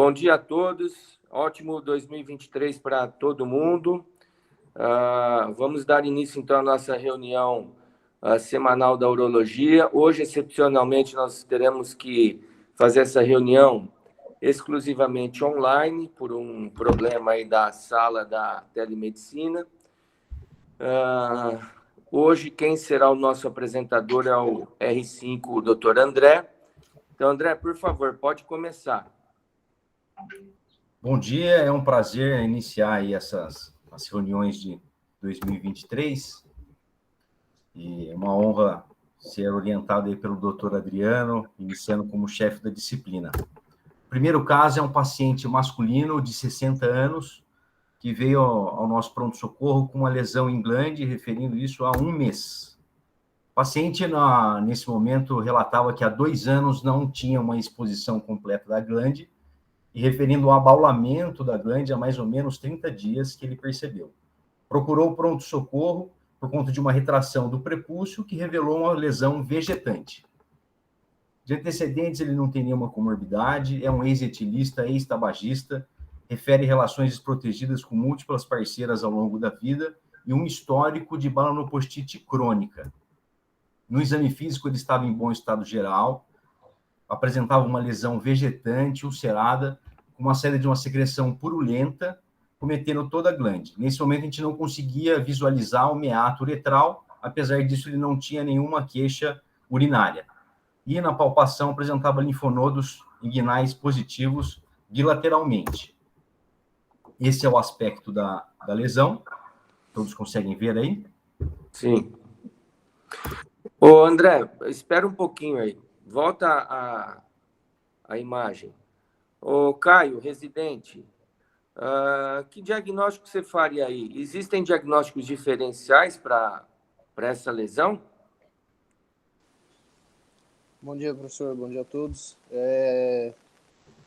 Bom dia a todos, ótimo 2023 para todo mundo. Vamos dar início, então, à nossa reunião semanal da urologia. Hoje, excepcionalmente, nós teremos que fazer essa reunião exclusivamente online, por um problema aí da sala da telemedicina. Hoje, quem será o nosso apresentador é o R5, o Dr. André. Então, André, por favor, pode começar. Bom dia, é um prazer iniciar aí as reuniões de 2023 e é uma honra ser orientado aí pelo Dr. Adriano, iniciando como chefe da disciplina. O primeiro caso é um paciente masculino de 60 anos que veio ao nosso pronto-socorro com uma lesão em glande, referindo isso a 1 mês. O paciente, nesse momento, relatava que há 2 anos não tinha uma exposição completa da glande, e referindo ao abaulamento da glande há mais ou menos 30 dias que ele percebeu. Procurou o pronto-socorro por conta de uma retração do prepúcio que revelou uma lesão vegetante. De antecedentes, ele não tem nenhuma comorbidade, é um ex-etilista, ex-tabagista, refere relações desprotegidas com múltiplas parceiras ao longo da vida e um histórico de balanopostite crônica. No exame físico, ele estava em bom estado geral, apresentava uma lesão vegetante, ulcerada, com uma saída de uma secreção purulenta, cometendo toda a glande. Nesse momento, a gente não conseguia visualizar o meato uretral, apesar disso, ele não tinha nenhuma queixa urinária. E na palpação, apresentava linfonodos inguinais positivos bilateralmente. Esse é o aspecto da lesão. Todos conseguem ver aí? Sim. Ô, André, espera um pouquinho aí. Volta a imagem. Ô, Caio, residente, que diagnóstico você faria aí? Existem diagnósticos diferenciais para essa lesão? Bom dia, professor. Bom dia a todos.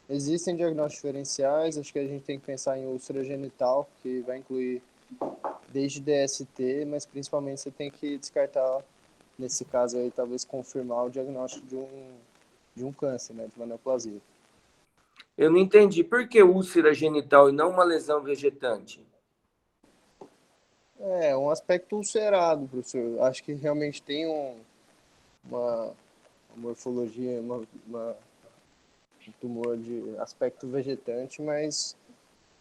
Existem diagnósticos diferenciais. Acho que a gente tem que pensar em úlcera genital, que vai incluir desde DST, mas principalmente você tem que descartar, nesse caso aí, talvez confirmar o diagnóstico de um câncer, né, de uma neoplasia. Eu não entendi. Por que úlcera genital e não uma lesão vegetante? É um aspecto ulcerado, professor. Acho que realmente tem uma morfologia, um tumor de aspecto vegetante, mas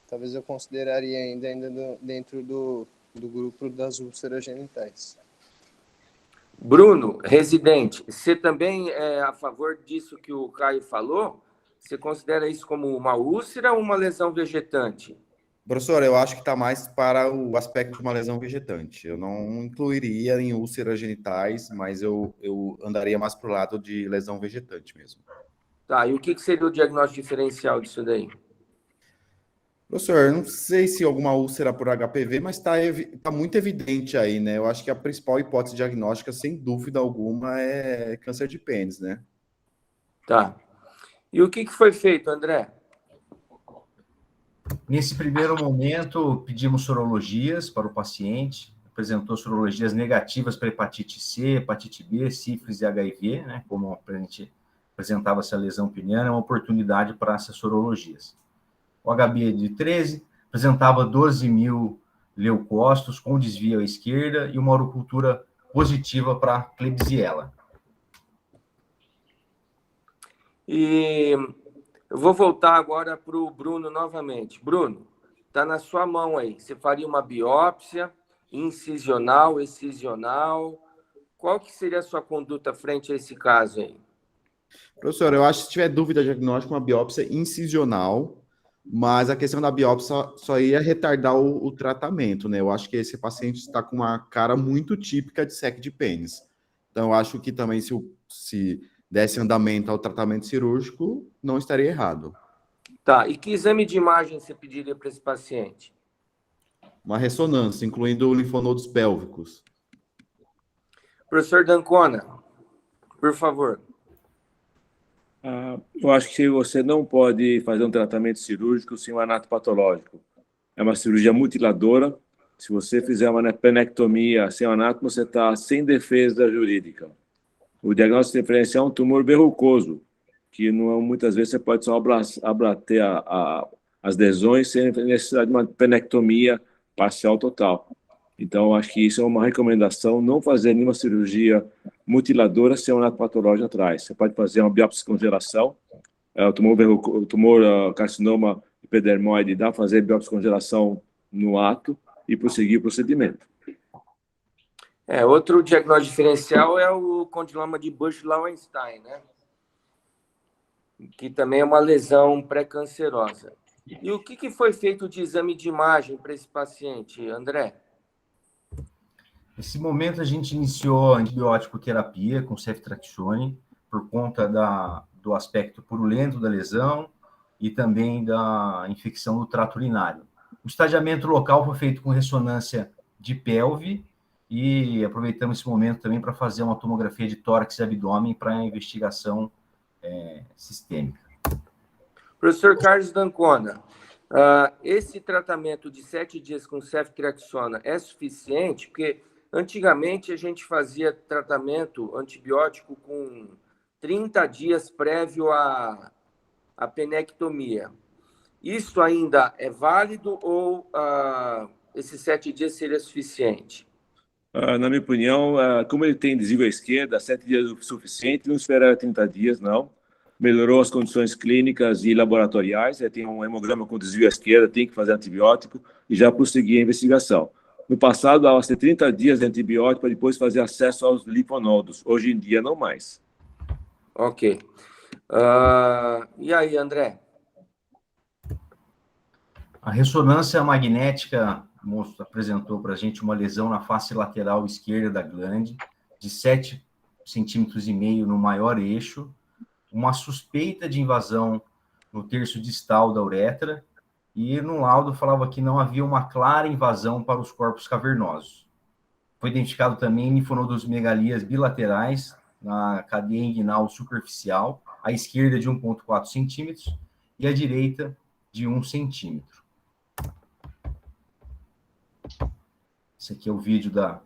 talvez eu consideraria ainda dentro do grupo das úlceras genitais. Bruno, residente, você também é a favor disso que o Caio falou? Você considera isso como uma úlcera ou uma lesão vegetante? Professor, eu acho que está mais para o aspecto de uma lesão vegetante. Eu não incluiria em úlceras genitais, mas eu andaria mais para o lado de lesão vegetante mesmo. Tá, e o que seria o diagnóstico diferencial disso daí? Professor, eu não sei se alguma úlcera por HPV, mas tá muito evidente aí, né? Eu acho que a principal hipótese diagnóstica, sem dúvida alguma, é câncer de pênis, né? Tá. E o que foi feito, André? Nesse primeiro momento, pedimos sorologias para o paciente, apresentou sorologias negativas para hepatite C, hepatite B, sífilis e HIV, né? Como a gente apresentava essa lesão peniana, é uma oportunidade para essas sorologias. O HB de 13 apresentava 12.000 leucócitos com desvio à esquerda e uma urocultura positiva para Klebsiella. E eu vou voltar agora para o Bruno novamente. Bruno, está na sua mão aí. Você faria uma biópsia incisional, excisional? Qual que seria a sua conduta frente a esse caso aí? Professor, eu acho que se tiver dúvida diagnóstica, uma biópsia incisional, mas a questão da biópsia só ia retardar o tratamento, né? Eu acho que esse paciente está com uma cara muito típica de SEC de pênis. Então, eu acho que também se desse andamento ao tratamento cirúrgico, não estaria errado. Tá, e que exame de imagem você pediria para esse paciente? Uma ressonância, incluindo linfonodos pélvicos. Professor D'Ancona, por favor. Eu acho que você não pode fazer um tratamento cirúrgico sem um anato patológico. É uma cirurgia mutiladora. Se você fizer uma penectomia sem o anato, você está sem defesa jurídica. O diagnóstico diferencial é um tumor verrucoso. que não, muitas vezes você pode só abater as lesões sem necessidade de uma penectomia parcial total. Então, acho que isso é uma recomendação, não fazer nenhuma cirurgia mutiladora sem um ato patológico atrás. Você pode fazer uma biópsia de congelação, o tumor carcinoma epidermoide, dá para fazer biópsia de congelação no ato e prosseguir o procedimento. Outro diagnóstico diferencial é o condiloma de Busch-Lowenstein, né? Que também é uma lesão pré-cancerosa. E o que foi feito de exame de imagem para esse paciente, André? Nesse momento, a gente iniciou a antibiótico terapia com ceftriaxone por conta do aspecto purulento da lesão e também da infecção do trato urinário. O estadiamento local foi feito com ressonância de pelve e aproveitamos esse momento também para fazer uma tomografia de tórax e abdômen para a investigação sistêmica. Professor Carlos D'Ancona, esse tratamento de 7 dias com ceftriaxona é suficiente? Porque antigamente a gente fazia tratamento antibiótico com 30 dias prévio à penectomia. Isso ainda é válido ou esses 7 dias seria suficiente? Na minha opinião, como ele tem desvio à esquerda, 7 dias é o suficiente, não esperar 30 dias, não. Melhorou as condições clínicas e laboratoriais, tem um hemograma com desvio à esquerda, tem que fazer antibiótico e já prosseguir a investigação. No passado, dava 30 dias de antibiótico para depois fazer acesso aos linfonodos. Hoje em dia, não mais. Ok. E aí, André? A ressonância magnética apresentou para a gente uma lesão na face lateral esquerda da glande, de 7,5 centímetros no maior eixo, uma suspeita de invasão no terço distal da uretra, e no laudo falava que não havia uma clara invasão para os corpos cavernosos. Foi identificado também linfonodosmegalias bilaterais na cadeia inguinal superficial, à esquerda de 1,4 centímetros e à direita de 1 centímetro. Esse aqui é o vídeo da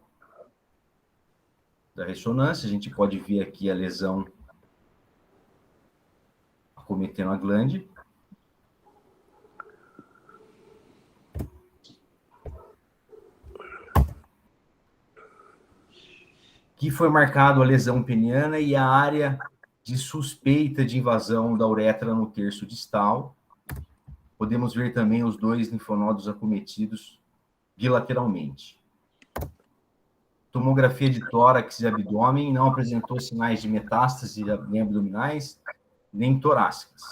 ressonância. A gente pode ver aqui a lesão acometendo a glande. Aqui foi marcado a lesão peniana e a área de suspeita de invasão da uretra no terço distal. Podemos ver também os 2 linfonodos acometidos bilateralmente. Tomografia de tórax e abdômen não apresentou sinais de metástase nem abdominais, nem torácicas.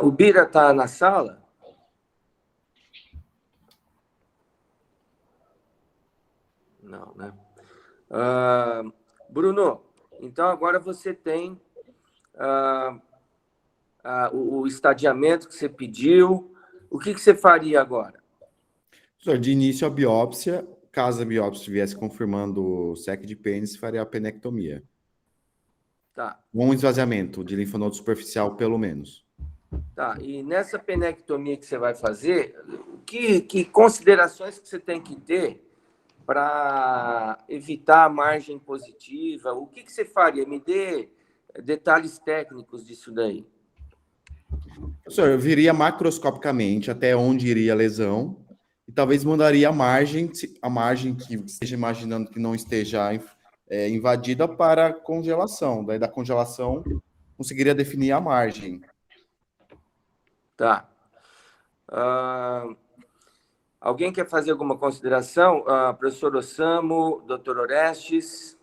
O Bira está na sala? Não, né? Bruno, então agora você tem o estadiamento que você pediu. O que você faria agora? De início, a biópsia, caso a biópsia viesse confirmando o SEC de pênis, faria a penectomia. Tá. Um esvaziamento de linfonodo superficial, pelo menos. Tá, e nessa penectomia que você vai fazer, que considerações que você tem que ter para evitar a margem positiva? O que você faria? Me dê detalhes técnicos disso daí. Professor, eu viria macroscopicamente até onde iria a lesão e talvez mandaria a margem que esteja imaginando que não esteja invadida para congelação. Daí da congelação conseguiria definir a margem. Tá. Alguém quer fazer alguma consideração? Professor Osamo, doutor Orestes?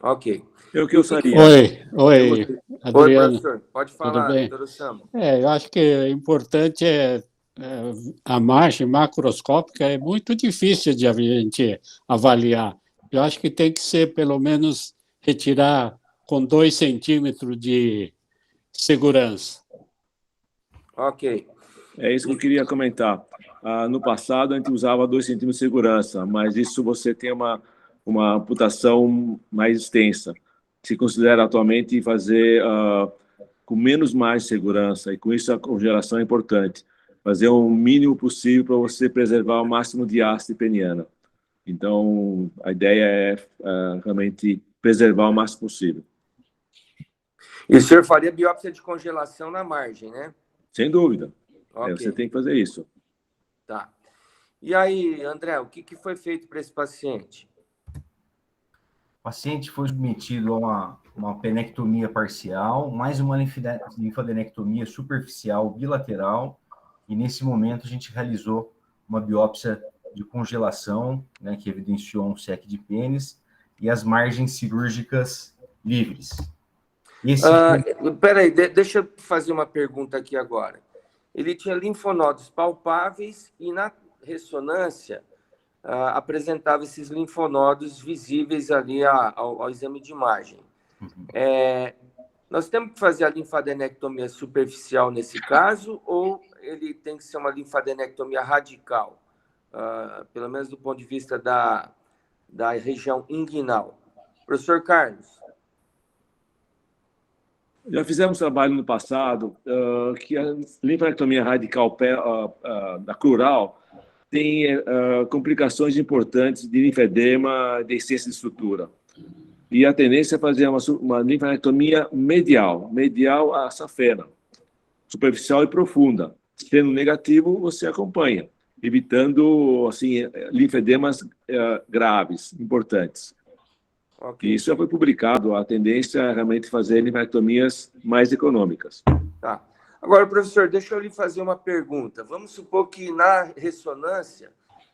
Ok. Eu que usaria. Oi, Adriano. Oi, professor. Pode falar, Tudo bem? doutor Osamo. Eu acho que o importante a margem macroscópica é muito difícil de a gente avaliar. Eu acho que tem que ser, pelo menos, retirar com 2 centímetros de segurança. Ok. É isso que eu queria comentar. No passado, a gente usava 2 centímetros de segurança, mas isso você tem uma amputação mais extensa. Se considera atualmente fazer com menos margem de segurança, e com isso a congelação é importante. Fazer o mínimo possível para você preservar o máximo de haste peniana. Então, a ideia é realmente preservar o máximo possível. E o senhor faria biópsia de congelação na margem, né? Sem dúvida. Ok, Você tem que fazer isso. tá. E aí, André, o que foi feito para esse paciente? O paciente foi submetido a uma penectomia parcial, mais uma linfadenectomia superficial bilateral, e nesse momento a gente realizou uma biópsia de congelação, né, que evidenciou um SEC de pênis e as margens cirúrgicas livres. Peraí, deixa eu fazer uma pergunta aqui agora. Ele tinha linfonodos palpáveis e na ressonância apresentava esses linfonodos visíveis ali ao exame de imagem. Nós temos que fazer a linfadenectomia superficial nesse caso ou ele tem que ser uma linfadenectomia radical, pelo menos do ponto de vista da região inguinal? Professor Carlos. Já fizemos trabalho no passado que a linfadenectomia radical da crural tem complicações importantes de linfedema, de essência de estrutura. E a tendência é fazer uma linfadenectomia medial à safena, superficial e profunda. Sendo negativo, você acompanha, evitando assim, linfedemas graves, importantes. Okay. Isso já foi publicado, a tendência é realmente fazer linfadectomias mais econômicas. Tá. Agora, professor, deixa eu lhe fazer uma pergunta. Vamos supor que na ressonância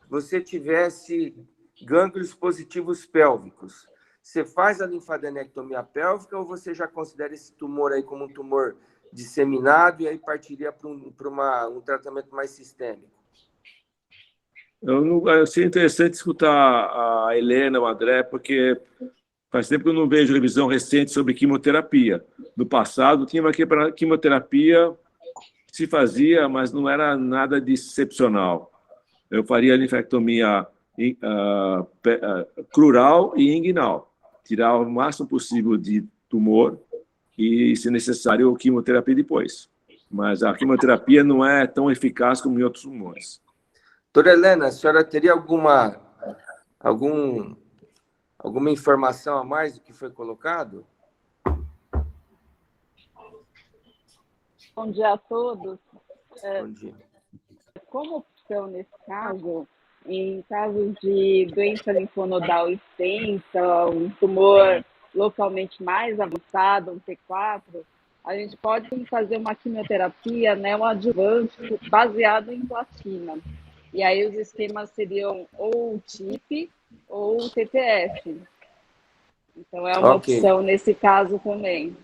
você tivesse gânglios positivos pélvicos. Você faz a linfadenectomia pélvica ou você já considera esse tumor aí como um tumor disseminado e aí partiria para um tratamento mais sistêmico? Seria interessante escutar a Helena, o André, porque faz tempo que eu não vejo revisão recente sobre quimioterapia. No passado, tinha uma quimioterapia que se fazia, mas não era nada de excepcional. Eu faria linfectomia crural e inguinal. Tirar o máximo possível de tumor e, se necessário, quimioterapia depois. Mas a quimioterapia não é tão eficaz como em outros tumores. Doutora Helena, a senhora teria alguma informação a mais do que foi colocado? Bom dia a todos. Bom dia. Como opção nesse caso, em casos de doença linfonodal extensa, um tumor localmente mais avançado, um T4, a gente pode fazer uma quimioterapia neoadjuvante baseado em platina. E aí os esquemas seriam ou o TIP ou o TTF. Então, é uma opção nesse caso também.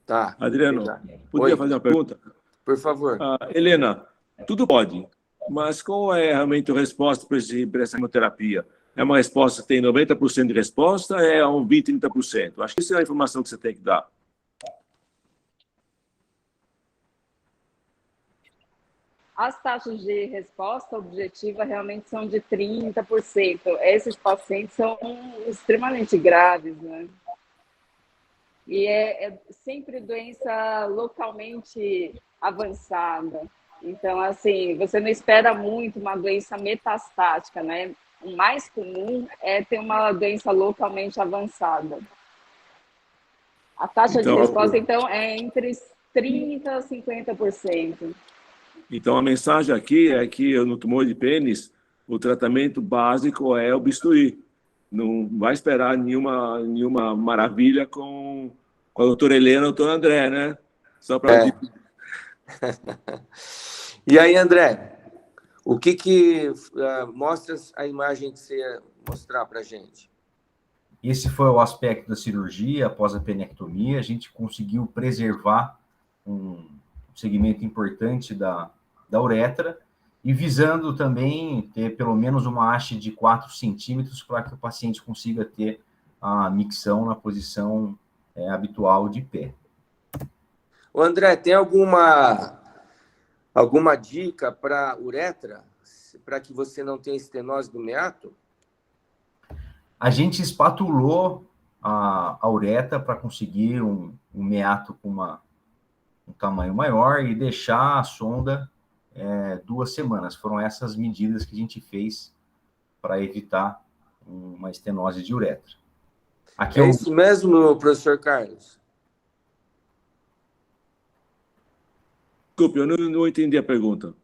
Tá. Adriano, podia fazer uma pergunta? Por favor. Helena, tudo pode, mas qual é realmente a resposta para essa quimioterapia? É uma resposta que tem 90% de resposta, é um 20%, 30%? Acho que essa é a informação que você tem que dar. As taxas de resposta objetiva realmente são de 30%. Esses pacientes são extremamente graves, né? E é sempre doença localmente avançada. Então, assim, você não espera muito uma doença metastática, né? O mais comum é ter uma doença localmente avançada. A taxa de resposta, então, é entre 30% e 50%. Então, a mensagem aqui é que no tumor de pênis, o tratamento básico é o bisturi. Não vai esperar nenhuma maravilha com a doutora Helena e o doutor André, né? Só para... E aí, André, o que mostra a imagem que você ia mostrar para a gente? Esse foi o aspecto da cirurgia após a penectomia. A gente conseguiu preservar um segmento importante da uretra e visando também ter pelo menos uma haste de 4 centímetros para que o paciente consiga ter a micção na posição habitual de pé. O André, tem alguma dica para uretra, para que você não tenha estenose do meato? A gente espatulou a uretra para conseguir um meato com um tamanho maior e deixar a sonda 2 semanas. Foram essas medidas que a gente fez para evitar uma estenose de uretra. Aqui É isso mesmo, professor Carlos? Desculpe, eu não entendi a pergunta.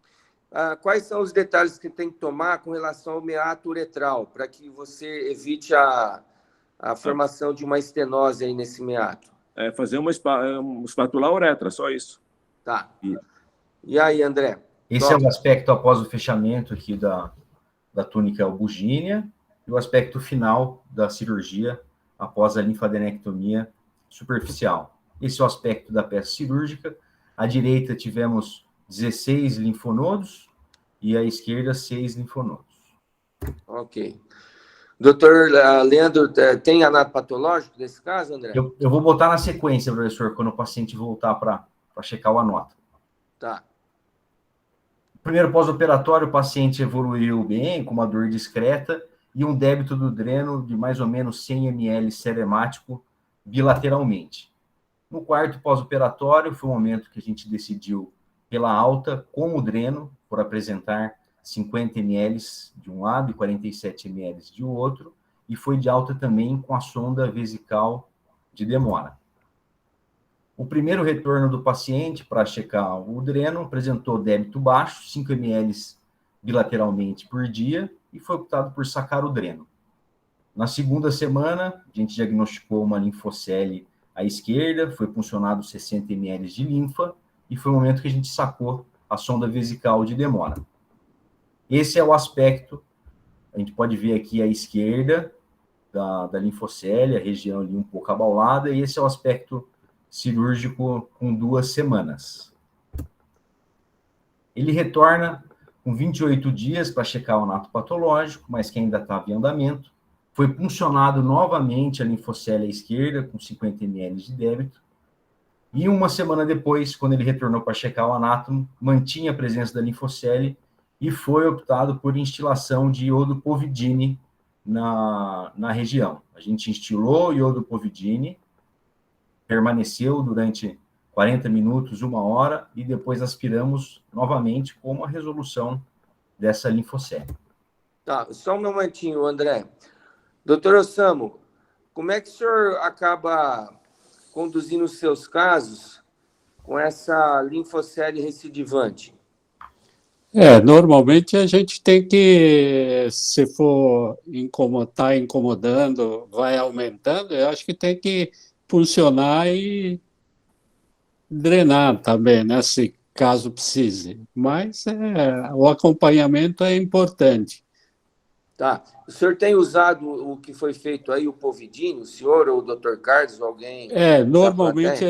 Quais são os detalhes que tem que tomar com relação ao meato uretral, para que você evite a formação de uma estenose aí nesse meato? É fazer espatular a uretra, só isso. Tá. E aí, André? Esse é o aspecto após o fechamento aqui da túnica albugínea e o aspecto final da cirurgia após a linfadenectomia superficial. Esse é o aspecto da peça cirúrgica. À direita tivemos 16 linfonodos e à esquerda 6 linfonodos. Ok. Doutor Leandro, tem anatopatológico nesse caso, André? Eu vou botar na sequência, professor, quando o paciente voltar para checar o anota. Tá. Primeiro pós-operatório, o paciente evoluiu bem, com uma dor discreta e um débito do dreno de mais ou menos 100 ml seremático bilateralmente. No quarto pós-operatório, foi o momento que a gente decidiu pela alta com o dreno, por apresentar 50 ml de um lado e 47 ml de outro, e foi de alta também com a sonda vesical de demora. O primeiro retorno do paciente para checar o dreno apresentou débito baixo, 5 ml bilateralmente por dia, e foi optado por sacar o dreno. Na segunda semana, a gente diagnosticou uma linfocele à esquerda, foi puncionado 60 ml de linfa, e foi o momento que a gente sacou a sonda vesical de demora. Esse é o aspecto, a gente pode ver aqui à esquerda da linfocele, a região ali um pouco abaulada, e esse é o aspecto cirúrgico com 2 semanas. Ele retorna com 28 dias para checar o anato patológico, mas que ainda estava em andamento. Foi puncionado novamente a linfocele à esquerda, com 50 ml de débito. E uma semana depois, quando ele retornou para checar o anátomo, mantinha a presença da linfocele e foi optado por instilação de iodopovidine na região. A gente instilou iodopovidine, permaneceu durante 40 minutos, 1 hora, e depois aspiramos novamente com uma resolução dessa linfocele. Tá, só um momentinho, André. Doutor Osamu, como é que o senhor acaba conduzindo os seus casos com essa linfocele recidivante? Normalmente a gente tem que, se for tá incomodando, vai aumentando, eu acho que tem que funcionar e drenar também, né, se caso precise. Mas o acompanhamento é importante. Tá. O senhor tem usado o que foi feito aí, o Povidine, o senhor ou o doutor Carlos, ou alguém? Normalmente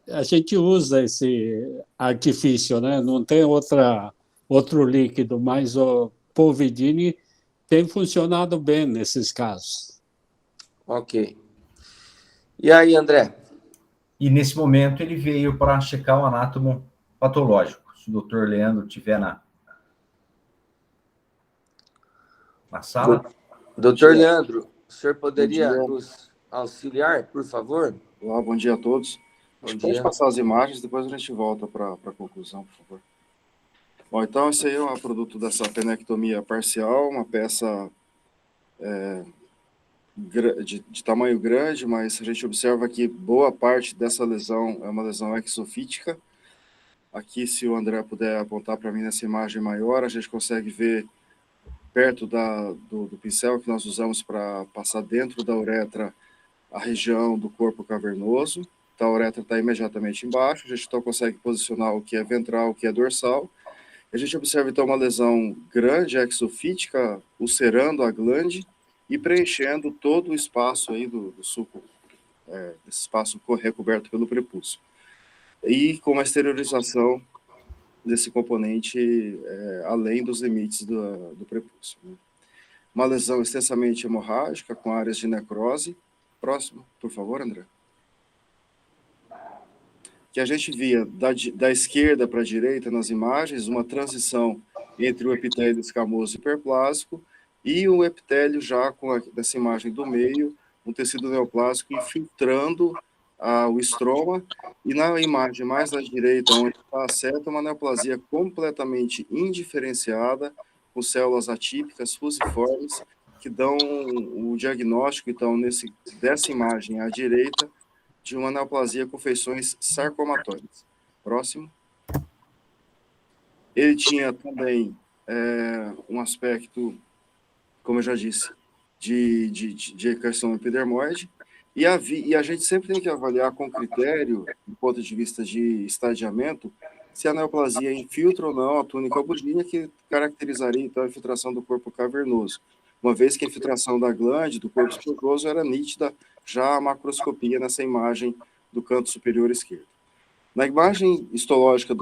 a gente usa esse artifício, né? Não tem outro líquido, mas o Povidine tem funcionado bem nesses casos. Ok. E aí, André? E nesse momento ele veio para checar o anátomo patológico. Se o doutor Leandro estiver na sala. Doutor Leandro, o senhor poderia nos auxiliar, por favor? Olá, bom dia a todos. Bom dia. Pode passar as imagens, depois a gente volta para a conclusão, por favor. Bom, então esse aí é o produto dessa penectomia parcial, uma peça de tamanho grande, mas a gente observa que boa parte dessa lesão é uma lesão exofítica. Aqui, se o André puder apontar para mim nessa imagem maior, a gente consegue ver perto do pincel que nós usamos para passar dentro da uretra a região do corpo cavernoso. Então, a uretra está imediatamente embaixo, a gente então consegue posicionar o que é ventral, o que é dorsal. A gente observa então uma lesão grande, exofítica, ulcerando a glande e preenchendo todo o espaço aí do suco, desse espaço recoberto pelo prepúcio. E com uma exteriorização desse componente além dos limites do prepúcio. Né? Uma lesão extensamente hemorrágica, com áreas de necrose. Próximo, por favor, André. Que a gente via da esquerda para a direita nas imagens, uma transição entre o epitélio escamoso hiperplásico e o epitélio já com dessa imagem do meio, um tecido neoplásico infiltrando o estroma, e na imagem mais à direita, onde está a seta, uma neoplasia completamente indiferenciada, com células atípicas, fusiformes, que dão o diagnóstico, então, dessa imagem à direita, de uma neoplasia com feições sarcomatóides. Próximo. Ele tinha também um aspecto, como eu já disse, de carcinoma epidermoide, e a gente sempre tem que avaliar com critério, do ponto de vista de estadiamento, se a neoplasia infiltra ou não a túnica albuginea, que caracterizaria, então, a infiltração do corpo cavernoso, uma vez que a infiltração da glande, do corpo esponjoso, era nítida, já a macroscopia nessa imagem do canto superior esquerdo. Na imagem histológica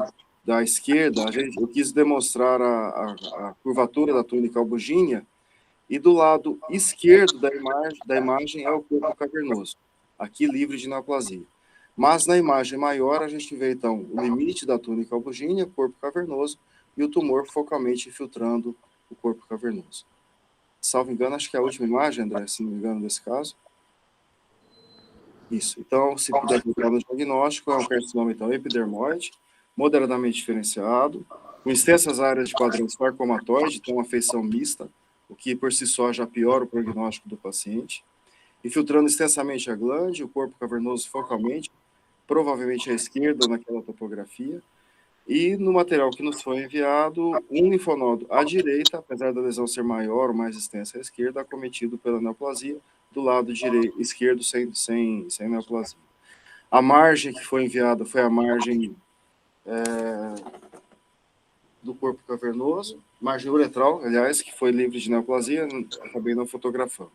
da esquerda, eu quis demonstrar a curvatura da túnica albuginea, e do lado esquerdo da imagem é o corpo cavernoso, aqui livre de neoplasia. Mas na imagem maior, a gente vê, então, o limite da túnica albuginea, corpo cavernoso, e o tumor focalmente infiltrando o corpo cavernoso. Salvo engano, acho que é a última imagem, André, se não me engano, nesse caso. Isso. Então, se puder clicar no diagnóstico, é um carcinoma, então, epidermoide, moderadamente diferenciado, com extensas áreas de padrão sarcomatóide, então, uma feição mista, o que por si só já piora o prognóstico do paciente, infiltrando extensamente a glande, o corpo cavernoso focalmente, provavelmente à esquerda naquela topografia, e no material que nos foi enviado, um linfonodo à direita, apesar da lesão ser maior ou mais extensa à esquerda, acometido pela neoplasia, do lado esquerdo sem neoplasia. A margem que foi enviada foi a margem do corpo cavernoso, margem uretral, aliás, que foi livre de neoplasia, acabei não fotografando.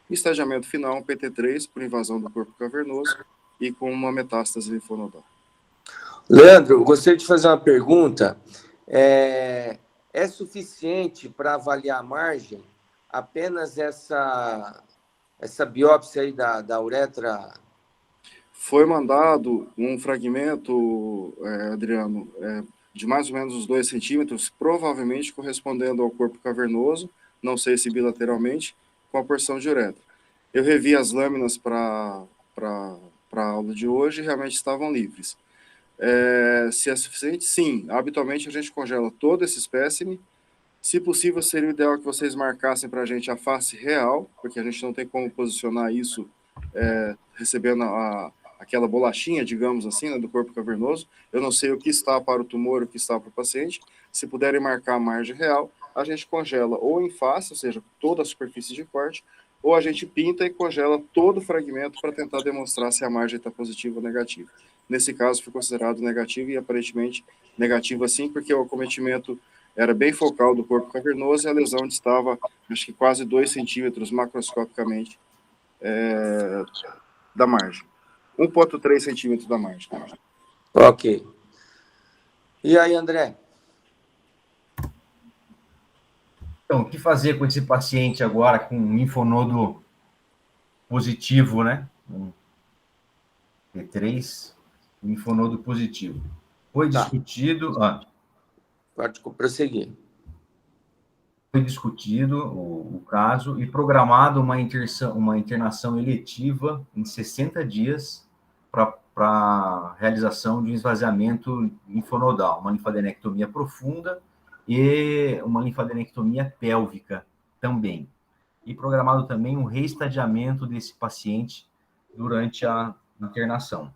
Estadiamento final, um PT3, por invasão do corpo cavernoso e com uma metástase linfonodal. Leandro, gostaria de fazer uma pergunta. É suficiente para avaliar a margem apenas essa biópsia aí da uretra? Foi mandado um fragmento, Adriano, de mais ou menos uns 2 centímetros, provavelmente correspondendo ao corpo cavernoso, não sei se bilateralmente, com a porção de uretra. Eu revi as lâminas para a aula de hoje e realmente estavam livres. Se é suficiente? Sim. Habitualmente a gente congela todo esse espécime. Se possível, seria o ideal que vocês marcassem para a gente a face real, porque a gente não tem como posicionar isso recebendo aquela bolachinha, digamos assim, né, do corpo cavernoso. Eu não sei o que está para o tumor, o que está para o paciente. Se puderem marcar a margem real, a gente congela ou em face, ou seja, toda a superfície de corte, ou a gente pinta e congela todo o fragmento para tentar demonstrar se a margem está positiva ou negativa. Nesse caso, foi considerado negativo e aparentemente negativo assim, porque o acometimento era bem focal do corpo cavernoso e a lesão estava, acho que quase 2 centímetros macroscopicamente da margem. 1,3 centímetros da margem. Ok. E aí, André? Então, o que fazer com esse paciente agora com um linfonodo positivo, né? Um T3, linfonodo positivo. Foi discutido... Pode prosseguir. Foi discutido o caso e programado uma internação eletiva em 60 dias para realização de um esvaziamento linfonodal, uma linfadenectomia profunda e uma linfadenectomia pélvica também. E programado também um reestadiamento desse paciente durante a internação.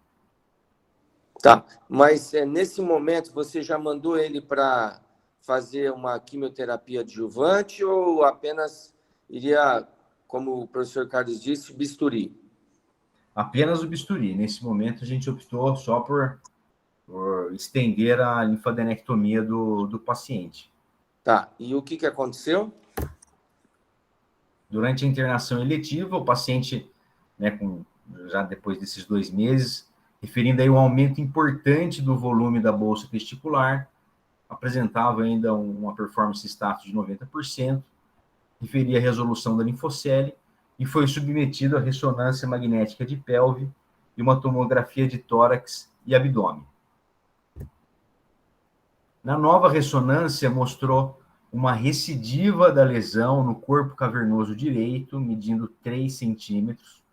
Tá, mas nesse momento você já mandou ele para fazer uma quimioterapia adjuvante ou apenas iria, como o professor Carlos disse, bisturi? Apenas o bisturi. Nesse momento a gente optou só por estender a linfadenectomia do paciente. Tá, e o que aconteceu? Durante a internação eletiva, o paciente, né, já depois desses 2 meses, referindo aí um aumento importante do volume da bolsa testicular, apresentava ainda uma performance status de 90%, referia a resolução da linfocele e foi submetido à ressonância magnética de pelve e uma tomografia de tórax e abdômen. Na nova ressonância, mostrou uma recidiva da lesão no corpo cavernoso direito, medindo 3 centímetros,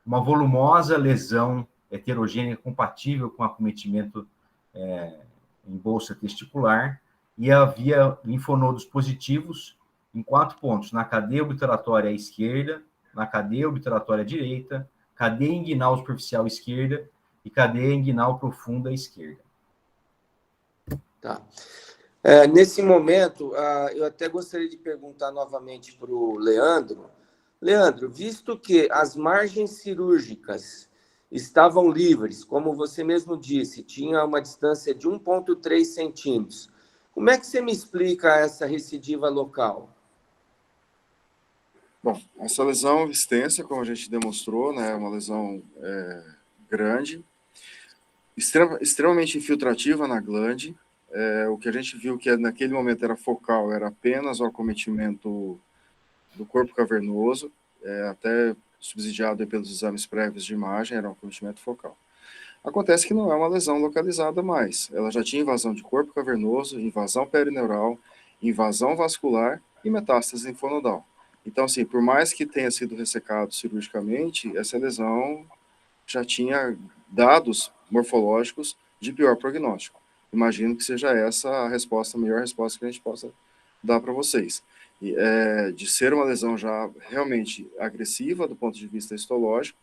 uma volumosa lesão heterogênea compatível com acometimento em bolsa testicular, e havia linfonodos positivos em 4 pontos, na cadeia obturatória esquerda, na cadeia obturatória direita, cadeia inguinal superficial esquerda e cadeia inguinal profunda esquerda. Tá. Nesse momento, eu até gostaria de perguntar novamente para o Leandro. Leandro, visto que as margens cirúrgicas estavam livres, como você mesmo disse, tinha uma distância de 1,3 centímetros, como é que você me explica essa recidiva local? Bom, essa lesão extensa, como a gente demonstrou, né, é uma lesão grande, extremamente infiltrativa na glande. O que a gente viu que naquele momento era focal, era apenas o acometimento do corpo cavernoso, até subsidiado pelos exames prévios de imagem, era um acometimento focal. Acontece que não é uma lesão localizada mais. Ela já tinha invasão de corpo cavernoso, invasão perineural, invasão vascular e metástase linfonodal. Então, assim, por mais que tenha sido ressecado cirurgicamente, essa lesão já tinha dados morfológicos de pior prognóstico. Imagino que seja essa a resposta, a melhor resposta que a gente possa dar para vocês. De ser uma lesão já realmente agressiva do ponto de vista histológico,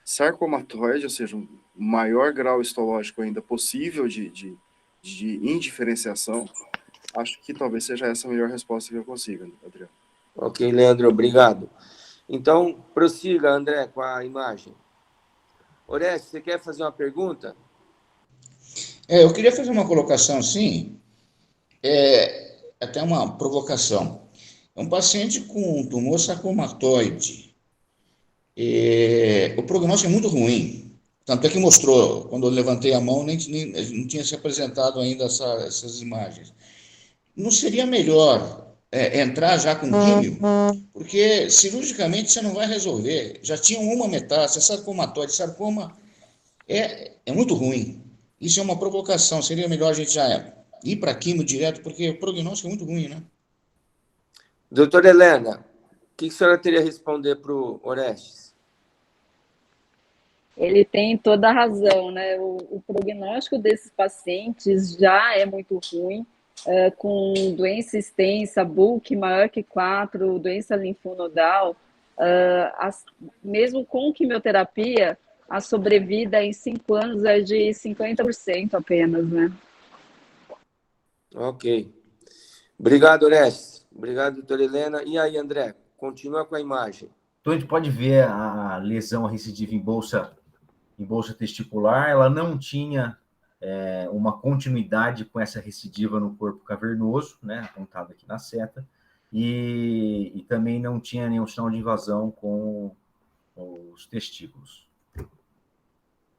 sarcomatoide, ou seja, um maior grau histológico ainda possível de indiferenciação, acho que talvez seja essa a melhor resposta que eu consiga, Adriano. Ok, Leandro, obrigado. Então, prossiga, André, com a imagem. Orestes, você quer fazer uma pergunta? Eu queria fazer uma colocação assim, até uma provocação. É um paciente com tumor sarcomatoide. O prognóstico é muito ruim. Tanto é que mostrou, quando eu levantei a mão, nem não tinha se apresentado ainda essas imagens. Não seria melhor entrar já com químio? Porque cirurgicamente você não vai resolver. Já tinha uma metástase, sarcomatoide. Sarcoma é muito ruim. Isso é uma provocação. Seria melhor a gente já ir para químio direto, porque o prognóstico é muito ruim, né? Doutora Helena, o que a senhora teria a responder para o Orestes? Ele tem toda a razão, né? O prognóstico desses pacientes já é muito ruim, com doença extensa, bulk maior que 4, doença linfonodal, mesmo com quimioterapia, a sobrevida em 5 anos é de 50% apenas, né? Ok. Obrigado, Orestes. Obrigado, doutora Helena. E aí, André, continua com a imagem. Então, a gente pode ver a lesão recidiva em bolsa testicular, ela não tinha uma continuidade com essa recidiva no corpo cavernoso, né, apontado aqui na seta, e também não tinha nenhum sinal de invasão com os testículos.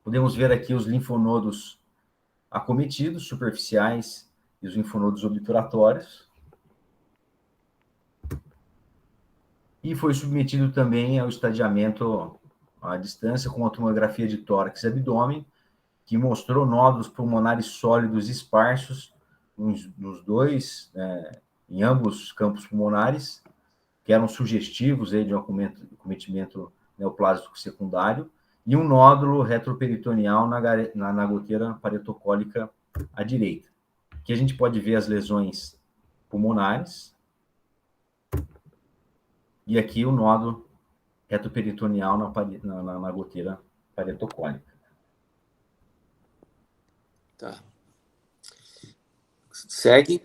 Podemos ver aqui os linfonodos acometidos, superficiais, e os linfonodos obturatórios. E foi submetido também ao estadiamento à distância com a tomografia de tórax e abdômen, que mostrou nódulos pulmonares sólidos esparsos em ambos os campos pulmonares, que eram sugestivos de um acometimento neoplásico secundário, e um nódulo retroperitoneal na goteira paretocólica à direita. Aqui a gente pode ver as lesões pulmonares, e aqui o nódulo retroperitoneal na goteira paretocólica. Tá. Segue.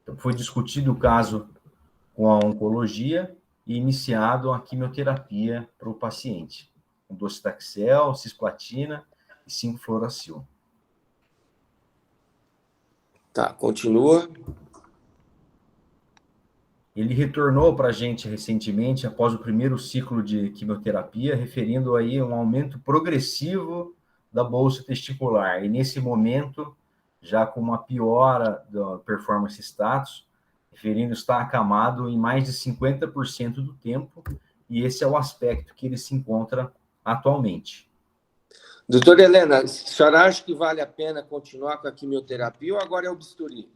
Então, foi discutido o caso com a oncologia e iniciado a quimioterapia para o paciente, com docetaxel, cisplatina e 5-fluoracil. Tá, continua. Ele retornou para a gente recentemente, após o primeiro ciclo de quimioterapia, referindo aí um aumento progressivo da bolsa testicular. E nesse momento, já com uma piora da performance status, referindo estar acamado em mais de 50% do tempo, e esse é o aspecto que ele se encontra atualmente. Doutora Helena, a senhora acha que vale a pena continuar com a quimioterapia ou agora é o bisturi?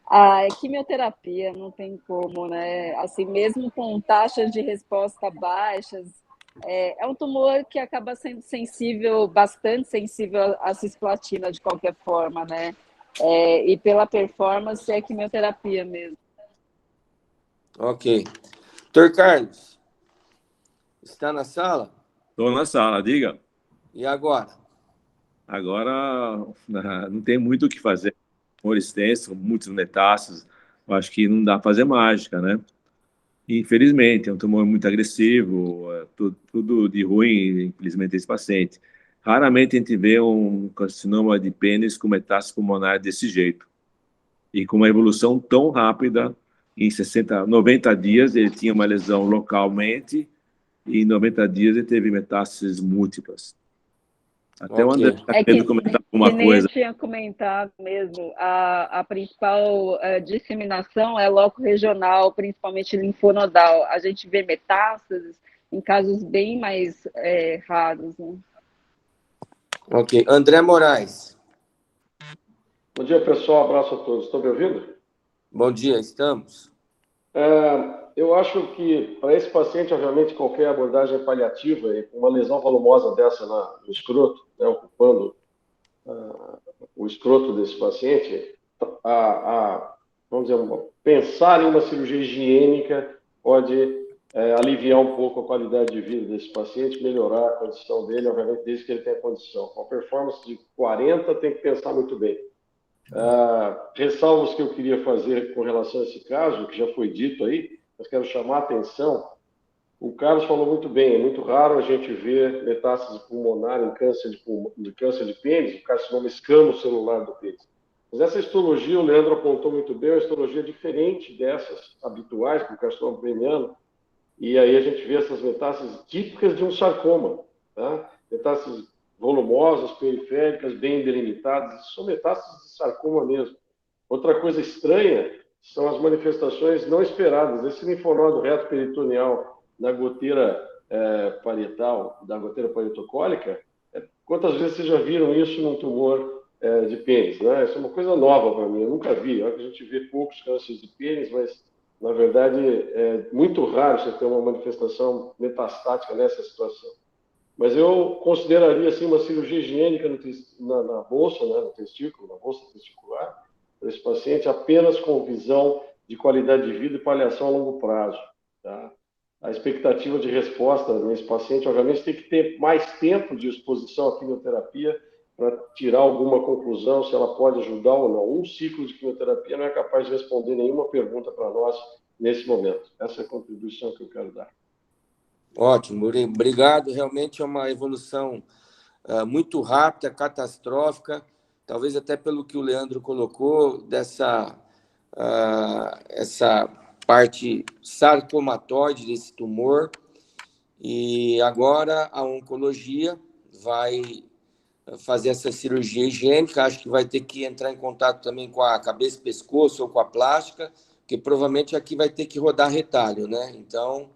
A quimioterapia não tem como, né? Assim, mesmo com taxas de resposta baixas, é um tumor que acaba sendo sensível, bastante sensível à cisplatina de qualquer forma, né? e pela performance é quimioterapia mesmo. Ok. Doutor Carlos, está na sala? Estou na sala, diga. E agora? Agora não tem muito o que fazer. Tumor extenso, muitas metástases, eu acho que não dá para fazer mágica, né? Infelizmente, é um tumor muito agressivo, tudo de ruim, infelizmente, esse paciente. Raramente a gente vê um carcinoma de pênis com metástase pulmonar desse jeito. E com uma evolução tão rápida, em 90 dias ele tinha uma lesão localmente, e em 90 dias ele teve metástases múltiplas. Até o André está querendo comentar alguma nem coisa. eu tinha comentado mesmo, a principal disseminação é loco-regional, principalmente linfonodal. A gente vê metástases em casos bem mais raros. Né? Ok. André Moraes. Bom dia, pessoal. Abraço a todos. Estão me ouvindo? Bom dia, estamos. Eu acho que, para esse paciente, obviamente, qualquer abordagem paliativa, e uma lesão volumosa dessa no escroto, né, ocupando o escroto desse paciente, vamos dizer, pensar em uma cirurgia higiênica pode aliviar um pouco a qualidade de vida desse paciente, melhorar a condição dele, obviamente, desde que ele tenha condição. Com a performance de 40, tem que pensar muito bem. Ressalvos que eu queria fazer com relação a esse caso, que já foi dito aí, mas quero chamar a atenção. O Carlos falou muito bem, é muito raro a gente ver metástase pulmonar em câncer de pênis, o carcinoma escamocelular do pênis. Mas essa histologia, o Leandro apontou muito bem, é uma histologia diferente dessas habituais para o carcinoma peniano, e aí a gente vê essas metástases típicas de um sarcoma, tá? Metástases volumosas, periféricas, bem delimitadas, são metástases de sarcoma mesmo. Outra coisa estranha são as manifestações não esperadas. Esse linfonodo reto peritoneal na goteira parietal, da goteira parietocólica, quantas vezes vocês já viram isso num tumor de pênis? Né? Isso é uma coisa nova para mim, eu nunca vi. A gente vê poucos cânceres de pênis, mas, na verdade, é muito raro você ter uma manifestação metastática nessa situação. Mas eu consideraria assim, uma cirurgia higiênica na bolsa, né, no testículo, na bolsa testicular, para esse paciente, apenas com visão de qualidade de vida e paliação a longo prazo. Tá? A expectativa de resposta nesse paciente, obviamente, tem que ter mais tempo de exposição à quimioterapia para tirar alguma conclusão, se ela pode ajudar ou não. Um ciclo de quimioterapia não é capaz de responder nenhuma pergunta para nós nesse momento. Essa é a contribuição que eu quero dar. Ótimo, obrigado. Realmente é uma evolução muito rápida, catastrófica, talvez até pelo que o Leandro colocou, essa parte sarcomatóide desse tumor. E agora a oncologia vai fazer essa cirurgia higiênica, acho que vai ter que entrar em contato também com a cabeça e pescoço ou com a plástica, porque provavelmente aqui vai ter que rodar retalho, né? Então,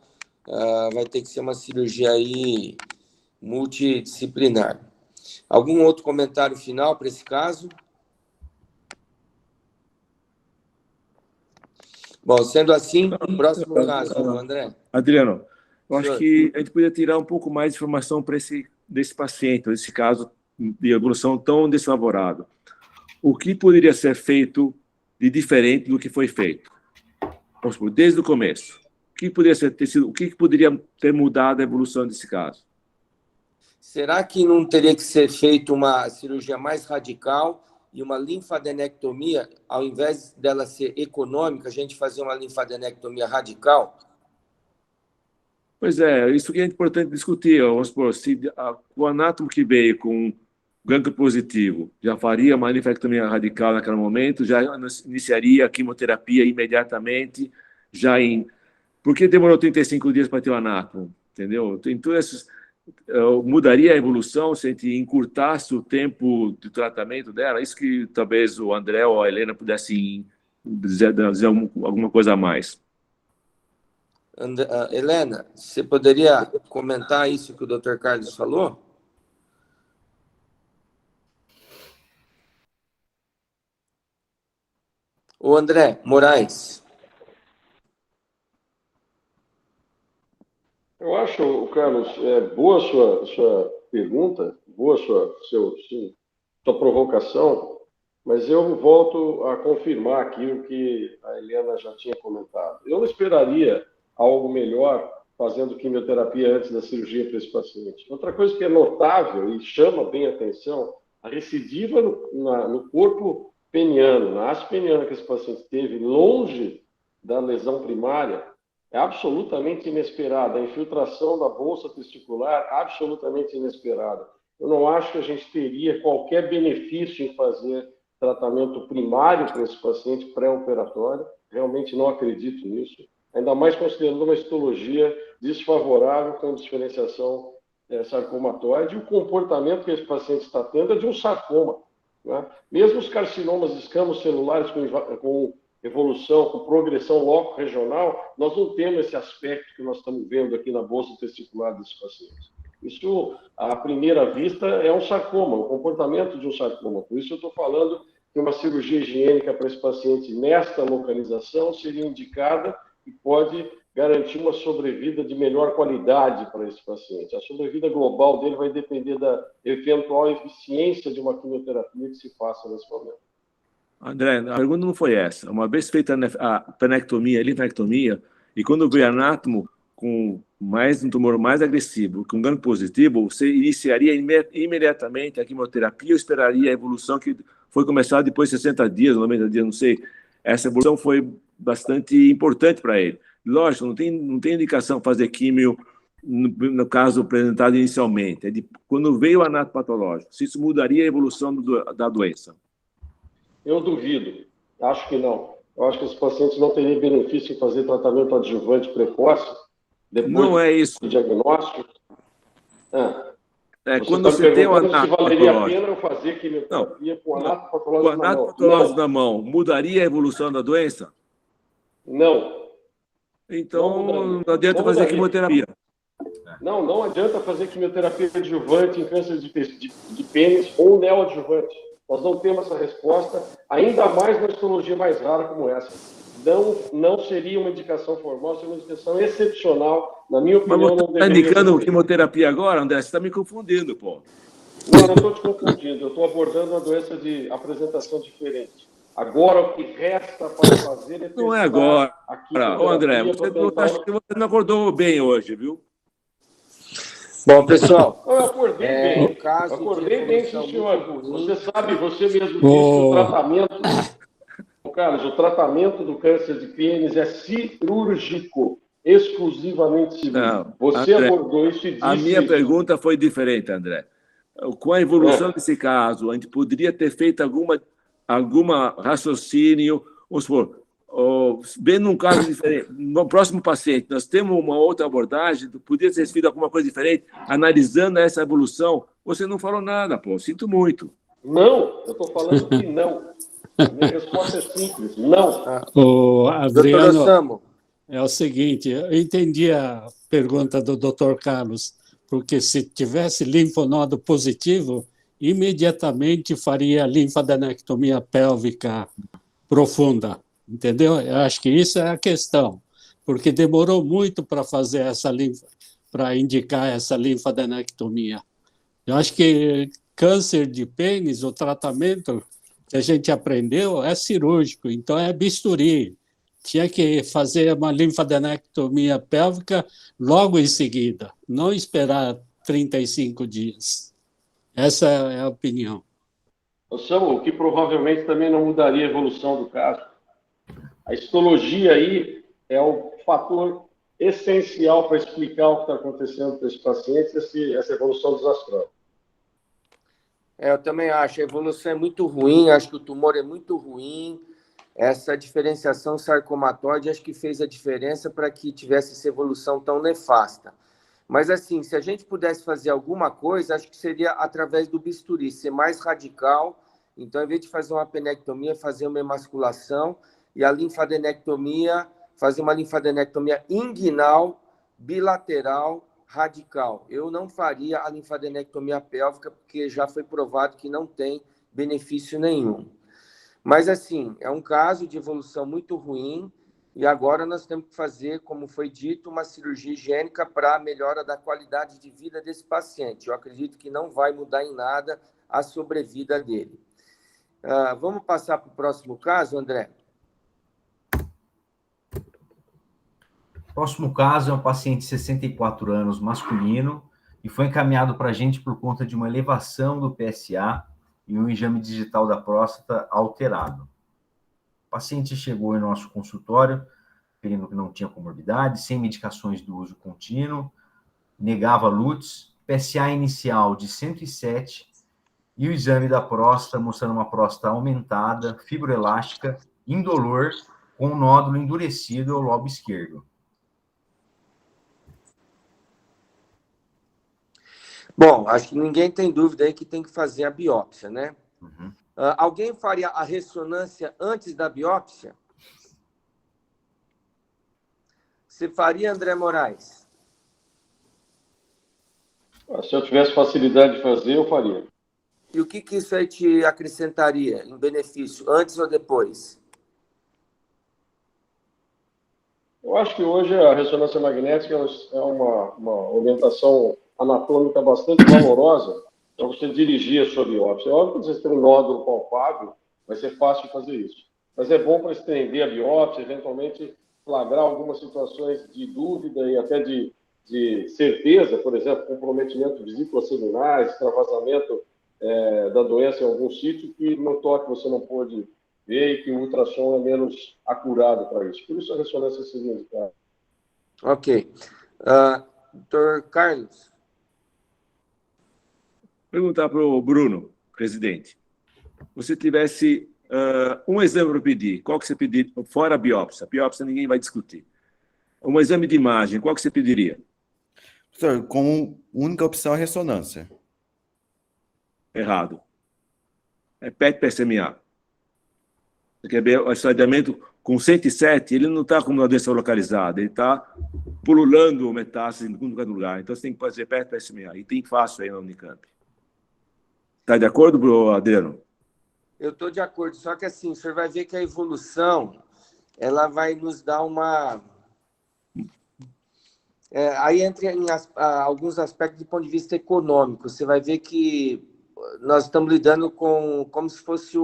vai ter que ser uma cirurgia aí multidisciplinar. Algum outro comentário final para esse caso? Bom, sendo assim, próximo caso, André. Adriano, eu acho que a gente poderia tirar um pouco mais de informação para desse paciente, desse caso de evolução tão desfavorável. O que poderia ser feito de diferente do que foi feito? Vamos supor, desde o começo. O que poderia ter mudado a evolução desse caso? Será que não teria que ser feita uma cirurgia mais radical e uma linfadenectomia, ao invés dela ser econômica, a gente fazer uma linfadenectomia radical? Pois é, isso que é importante discutir. Vamos supor, se o anátomo que veio com gânglio positivo já faria uma linfadenectomia radical naquele momento, já iniciaria a quimioterapia imediatamente, Por que demorou 35 dias para ter o anátomo? Entendeu? Então, mudaria a evolução se a gente encurtasse o tempo de tratamento dela? Isso que talvez o André ou a Helena pudessem dizer alguma coisa a mais. Helena, você poderia comentar isso que o Dr. Carlos falou? O André Moraes. Eu acho, Carlos, boa sua pergunta, boa sua provocação. mas eu volto a confirmar aqui o que a Helena já tinha comentado. Eu não esperaria algo melhor fazendo quimioterapia antes da cirurgia para esse paciente. Outra coisa que é notável e chama bem a atenção, a recidiva no corpo peniano, na haste peniana que esse paciente teve, longe da lesão primária, é absolutamente inesperada. A infiltração da bolsa testicular, absolutamente inesperada. Eu não acho que a gente teria qualquer benefício em fazer tratamento primário para esse paciente pré-operatório. Realmente não acredito nisso. Ainda mais considerando uma histologia desfavorável com diferenciação sarcomatóide e o comportamento que esse paciente está tendo é de um sarcoma. Né? Mesmo os carcinomas de escamos celulares com evolução, com progressão loco-regional, nós não temos esse aspecto que nós estamos vendo aqui na bolsa testicular desse paciente. Isso, à primeira vista, é um sarcoma, o comportamento de um sarcoma. Por isso eu estou falando que uma cirurgia higiênica para esse paciente nesta localização seria indicada e pode garantir uma sobrevida de melhor qualidade para esse paciente. A sobrevida global dele vai depender da eventual eficiência de uma quimioterapia que se faça nesse momento. André, a pergunta não foi essa. Uma vez feita a penectomia, a linfectomia, e quando veio anátomo com um tumor mais agressivo, com ganho positivo, você iniciaria imediatamente a quimioterapia ou esperaria a evolução que foi começada depois de 60 dias, 90 dias, não sei. Essa evolução foi bastante importante para ele. Lógico, não tem indicação fazer químio no caso apresentado inicialmente. Quando veio o anátomo patológico, se isso mudaria a evolução da doença? Eu duvido. Acho que não. Eu acho que os pacientes não teriam benefício em fazer tratamento adjuvante precoce depois não é isso. do diagnóstico. Quando você tem o anátomo patológico. Se valeria a patológico. pena eu fazer quimioterapia com o anátomo O patológico na anátomo mão? patológico na mão mudaria a evolução da doença? Não. Então, não adianta fazer quimioterapia. Não adianta fazer quimioterapia adjuvante em câncer de pênis ou neoadjuvante. Nós não temos essa resposta, ainda mais numa histologia mais rara como essa. Não seria uma indicação formal, seria uma indicação excepcional. Na minha opinião, Mas você está indicando quimioterapia agora, André? Você está me confundindo, pô. Não estou te confundindo. Eu estou abordando uma doença de apresentação diferente. Agora, o que resta para fazer é não é agora. Ô, André, acho que você não acordou bem hoje, viu? Bom, pessoal, eu acordei bem. Um caso acordei bem, sim, senhor. Você sabe, você mesmo disse que Oh. o tratamento... Carlos, o tratamento do câncer de pênis é cirúrgico, exclusivamente cirúrgico. Não, você André, abordou isso e disse a minha isso. pergunta foi diferente, André. Com a evolução desse caso, a gente poderia ter feito alguma raciocínio, vamos supor, vendo um caso diferente, no próximo paciente, nós temos uma outra abordagem, podia ter feito alguma coisa diferente, analisando essa evolução. Você não falou nada, pô, sinto muito. Não, eu estou falando que não. A minha resposta é simples, não. O Adriano, doutor Ossamo. é o seguinte, eu entendi a pergunta do Dr. Carlos, porque se tivesse linfonodo positivo, imediatamente faria linfadenectomia pélvica profunda, entendeu? Eu acho que isso é a questão, porque demorou muito para fazer para indicar essa linfadenectomia. Eu acho que câncer de pênis, o tratamento que a gente aprendeu é cirúrgico, então é bisturi. Tinha que fazer uma linfadenectomia pélvica logo em seguida, não esperar 35 dias. Essa é a opinião. O que provavelmente também não mudaria a evolução do caso. A histologia aí é o fator essencial para explicar o que está acontecendo para esse paciente, essa evolução desastrosa. Eu também acho, a evolução é muito ruim, acho que o tumor é muito ruim, essa diferenciação sarcomatóide acho que fez a diferença para que tivesse essa evolução tão nefasta. Mas, assim, se a gente pudesse fazer alguma coisa, acho que seria através do bisturi, ser mais radical. Então, ao invés de fazer uma penectomia, fazer uma emasculação e a linfadenectomia, fazer uma linfadenectomia inguinal, bilateral, radical. Eu não faria a linfadenectomia pélvica, porque já foi provado que não tem benefício nenhum. Mas, assim, é um caso de evolução muito ruim e agora nós temos que fazer, como foi dito, uma cirurgia higiênica para a melhora da qualidade de vida desse paciente. Eu acredito que não vai mudar em nada a sobrevida dele. Vamos passar para o próximo caso, André? Próximo caso é um paciente de 64 anos, masculino, e foi encaminhado para a gente por conta de uma elevação do PSA e um exame digital da próstata alterado. O paciente chegou em nosso consultório, pedindo que não tinha comorbidade, sem medicações do uso contínuo, negava LUTS, PSA inicial de 107 e o exame da próstata mostrando uma próstata aumentada, fibroelástica, indolor, com um nódulo endurecido ao lobo esquerdo. Bom, acho que ninguém tem dúvida aí que tem que fazer a biópsia, né? Uhum. Alguém faria a ressonância antes da biópsia? Você faria, André Moraes? Se eu tivesse facilidade de fazer, eu faria. E o que isso aí te acrescentaria em benefício, antes ou depois? Eu acho que hoje a ressonância magnética é uma orientação anatômica bastante valorosa para você dirigir a sua biópsia. É óbvio que você tem um nódulo palpável, vai ser fácil fazer isso. Mas é bom para estender a biópsia, eventualmente flagrar algumas situações de dúvida e até de certeza, por exemplo, comprometimento de vesículas seminais, extravasamento da doença em algum sítio que no toque você não pôde ver e que o ultrassom é menos acurado para isso. Por isso a ressonância seria indicada. Ok. Dr. Carlos? Perguntar para o Bruno, presidente. Você tivesse um exame para pedir, qual que você pediria? Fora a biópsia. A biópsia ninguém vai discutir. Um exame de imagem, qual que você pediria? Professor, como única opção a ressonância. Errado. É PET-PSMA. Você quer ver o estadiamento com 107, ele não está com uma doença localizada, ele está pululando metástase em todo lugar. Então, você tem que fazer PET-PSMA. E tem fácil aí na Unicamp. Está de acordo, Adriano? Eu estou de acordo, só que assim, o senhor vai ver que a evolução, ela vai nos dar uma... aí entra em alguns aspectos do ponto de vista econômico. Você vai ver que nós estamos lidando com como se fosse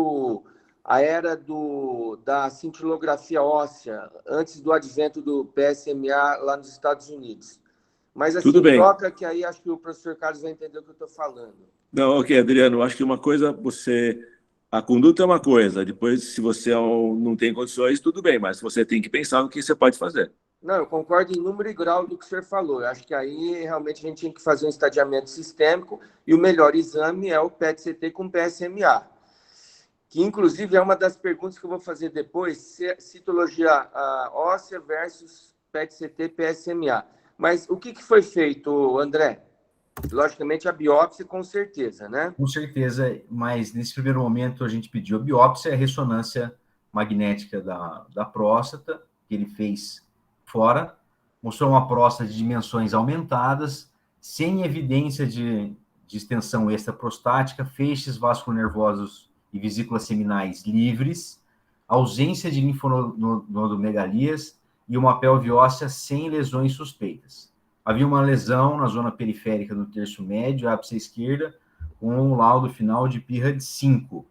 a era da cintilografia óssea, antes do advento do PSMA lá nos Estados Unidos. Mas assim, Tudo bem. toca que aí acho que o professor Carlos vai entender o que eu estou falando. Não, ok, Adriano, acho que uma coisa, a conduta é uma coisa, depois, se você não tem condições, tudo bem, mas você tem que pensar no que você pode fazer. Não, eu concordo em número e grau do que o senhor falou. Eu acho que aí realmente a gente tinha que fazer um estadiamento sistêmico e o melhor exame é o PET-CT com PSMA, que inclusive é uma das perguntas que eu vou fazer depois, citologia óssea versus PET-CT PSMA. Mas o que foi feito, André? Logicamente a biópsia, com certeza, né? Com certeza, mas nesse primeiro momento a gente pediu a biópsia, a ressonância magnética da próstata, que ele fez fora, mostrou uma próstata de dimensões aumentadas, sem evidência de extensão extraprostática, feixes vasculonervosos e vesículas seminais livres, ausência de linfonodomegalias e uma pelve óssea sem lesões suspeitas. Havia uma lesão na zona periférica do terço médio, ápice esquerda, com um laudo final de PIRA de 5.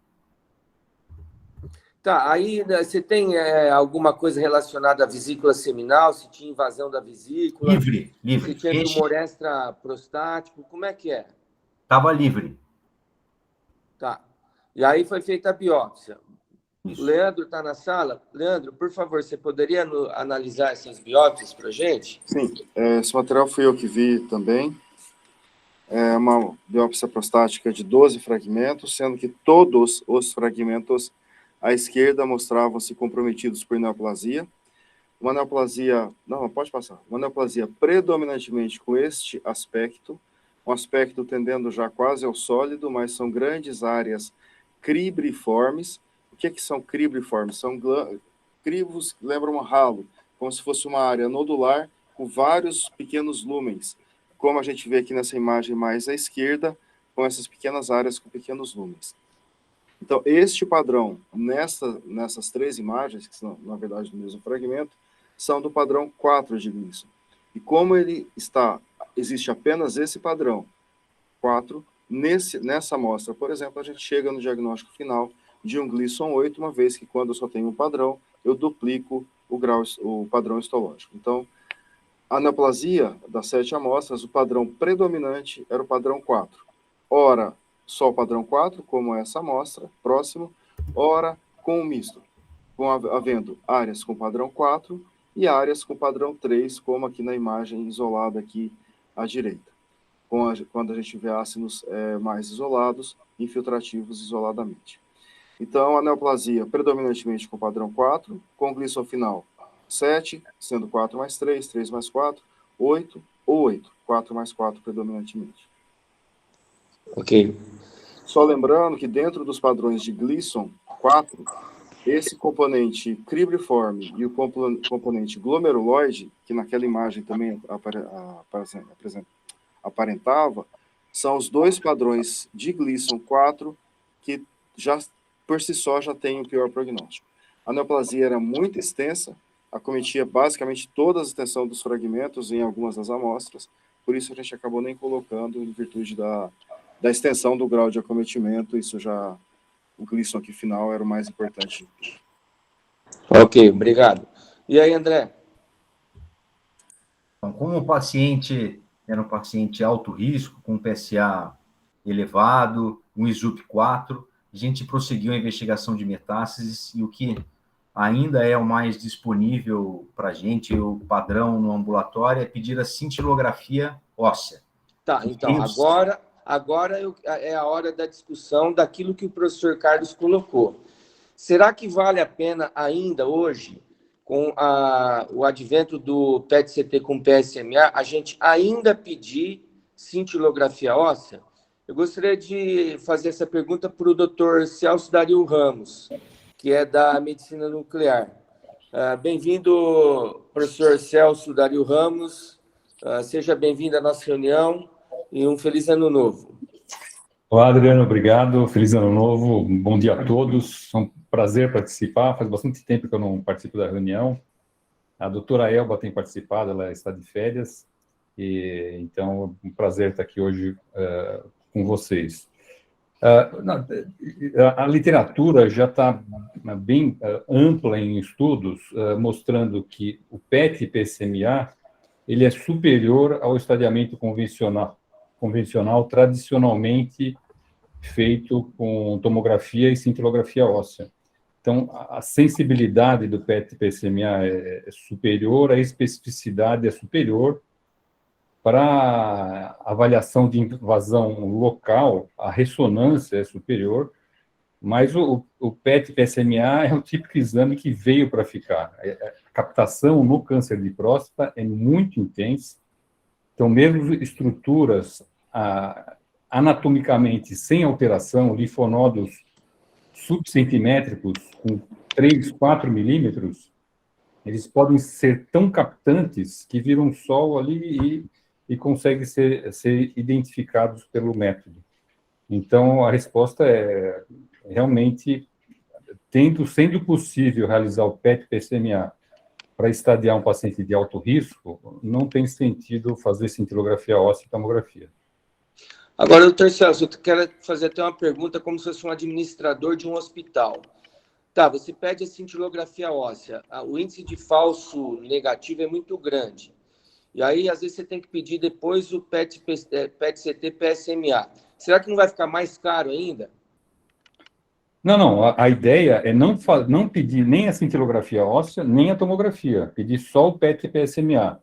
Tá, aí você tem alguma coisa relacionada à vesícula seminal, se tinha invasão da vesícula? Livre. Se tinha tumor extraprostático, como é que é? Estava livre. Tá. E aí foi feita a biópsia. Isso. O Leandro está na sala. Leandro, por favor, você poderia analisar essas biópsias para a gente? Sim, esse material fui eu que vi também. É uma biópsia prostática de 12 fragmentos, sendo que todos os fragmentos à esquerda mostravam-se comprometidos por neoplasia. Uma neoplasia, não, pode passar. Uma neoplasia predominantemente com este aspecto, um aspecto tendendo já quase ao sólido, mas são grandes áreas cribriformes. O que são cribriformes? São cribos que lembram um ralo, como se fosse uma área nodular com vários pequenos lúmens, como a gente vê aqui nessa imagem mais à esquerda, com essas pequenas áreas com pequenos lúmens. Então, este padrão, nessas três imagens, que são, na verdade, do mesmo fragmento, são do padrão 4 de Gleason. E como existe apenas esse padrão 4, nessa amostra, por exemplo, a gente chega no diagnóstico final de um Gleason 8, uma vez que quando eu só tenho um padrão, eu duplico o padrão histológico. Então, a neoplasia das 7 amostras, o padrão predominante era o padrão 4. Ora, só o padrão 4, como essa amostra, próximo, ora, com o misto, havendo áreas com padrão 4 e áreas com padrão 3, como aqui na imagem isolada aqui à direita. Quando a gente vê ácidos mais isolados, infiltrativos isoladamente. Então, a neoplasia predominantemente com padrão 4, com Gleason final 7, sendo 4 mais 3, 3 mais 4, 8 ou 8, 4 mais 4 predominantemente. Ok. Só lembrando que dentro dos padrões de Gleason 4, esse componente cribriforme e o componente glomeruloide, que naquela imagem também aparentava, são os dois padrões de Gleason 4 que já por si só já tem o pior prognóstico. A neoplasia era muito extensa, acometia basicamente toda a extensão dos fragmentos em algumas das amostras, por isso a gente acabou nem colocando em virtude da extensão do grau de acometimento, isso já, o Gleason aqui final era o mais importante. Ok, obrigado. E aí, André? Então, como o paciente era um paciente alto risco, com PSA elevado, um ISUP4, a gente prosseguiu a investigação de metástases e o que ainda é o mais disponível para a gente, o padrão no ambulatório, é pedir a cintilografia óssea. Tá, então, agora é a hora da discussão daquilo que o professor Carlos colocou. Será que vale a pena ainda hoje, com o advento do PET-CT com PSMA, a gente ainda pedir cintilografia óssea? Eu gostaria de fazer essa pergunta para o Dr. Celso Dario Ramos, que é da medicina nuclear. Bem-vindo, professor Celso Dario Ramos. Seja bem-vindo à nossa reunião e um feliz ano novo. Olá, Adriano, obrigado. Feliz ano novo. Bom dia a todos. É um prazer participar. Faz bastante tempo que eu não participo da reunião. A doutora Elba tem participado, ela está de férias. Então, é um prazer estar aqui hoje com vocês. A literatura já está bem ampla em estudos, mostrando que o PET-PSMA ele é superior ao estadiamento convencional tradicionalmente feito com tomografia e cintilografia óssea. Então, a sensibilidade do PET-PSMA é superior, a especificidade é superior. Para avaliação de invasão local, a ressonância é superior, mas o PET-PSMA é o típico exame que veio para ficar. A captação no câncer de próstata é muito intensa, então mesmo estruturas anatomicamente sem alteração, linfonodos subcentimétricos com 3, 4 milímetros, eles podem ser tão captantes que viram sol ali e conseguem ser identificados pelo método. Então, a resposta é realmente, sendo possível realizar o PET-PSMA para estadiar um paciente de alto risco, não tem sentido fazer cintilografia óssea e tomografia. Agora, doutor Celso, eu quero fazer até uma pergunta como se fosse um administrador de um hospital. Tá, você pede a cintilografia óssea, o índice de falso negativo é muito grande. E aí, às vezes, você tem que pedir depois o PET-CT PSMA. Será que não vai ficar mais caro ainda? Não. A ideia é não pedir nem a cintilografia óssea, nem a tomografia. Pedir só o PET-PSMA.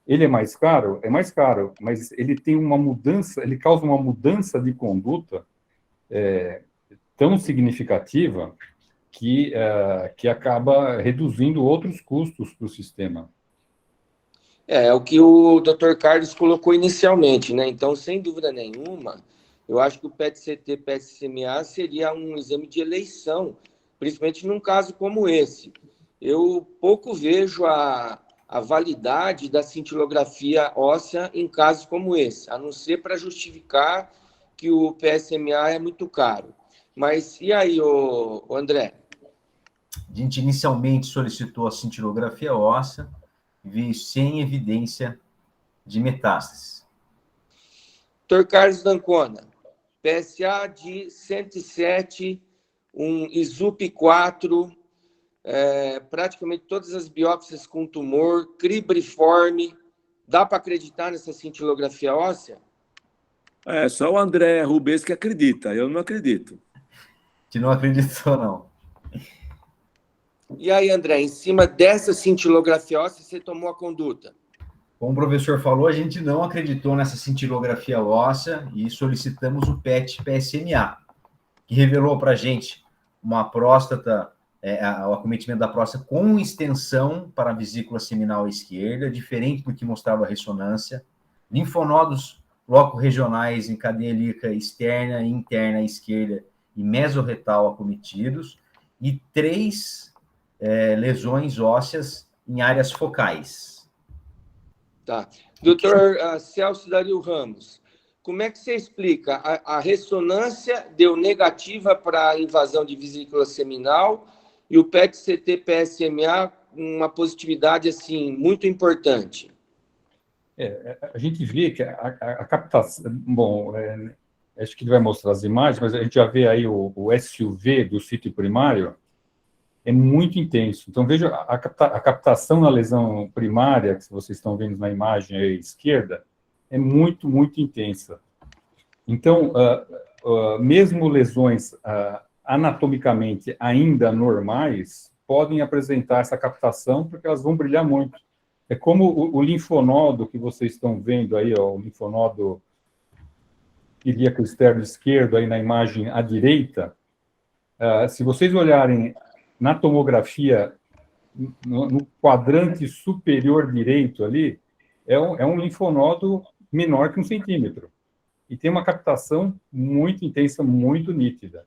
Ele é mais caro? É mais caro, mas ele tem uma mudança, ele causa uma mudança de conduta tão significativa que acaba reduzindo outros custos para o sistema. É o que o Dr. Carlos colocou inicialmente, né? Então, sem dúvida nenhuma, eu acho que o PET-CT, PSMA seria um exame de eleição, principalmente num caso como esse. Eu pouco vejo a validade da cintilografia óssea em casos como esse, a não ser para justificar que o PSMA é muito caro. Mas e aí, André? A gente inicialmente solicitou a cintilografia óssea, veio sem evidência de metástase. Dr. Carlos D'Ancona, PSA de 107, um ISUP4, praticamente todas as biópsias com tumor, cribriforme. Dá para acreditar nessa cintilografia óssea? É só o André Rubens que acredita, eu não acredito. Que não acreditou, não. E aí, André, em cima dessa cintilografia óssea, você tomou a conduta? Como o professor falou, a gente não acreditou nessa cintilografia óssea e solicitamos o PET-PSMA, que revelou para a gente uma próstata, o acometimento da próstata com extensão para a vesícula seminal à esquerda, diferente do que mostrava a ressonância, linfonodos loco-regionais em cadeia ilíaca externa e interna à esquerda e mesorretal acometidos, e 3 lesões ósseas em áreas focais. Tá. Doutor Celso Dario Ramos, como é que você explica? A ressonância deu negativa para a invasão de vesícula seminal e o PET-CT-PSMA uma positividade assim muito importante. A gente vê que a captação... Bom, acho que ele vai mostrar as imagens, mas a gente já vê aí o SUV do sítio primário, é muito intenso. Então, veja, a captação na lesão primária, que vocês estão vendo na imagem aí à esquerda, é muito, muito intensa. Então, mesmo lesões anatomicamente ainda normais, podem apresentar essa captação, porque elas vão brilhar muito. É como o linfonodo que vocês estão vendo aí, ó, o linfonodo ilíaco externo esquerdo, aí na imagem à direita. Se vocês olharem na tomografia, no quadrante superior direito ali, é um linfonodo menor que 1 centímetro. E tem uma captação muito intensa, muito nítida.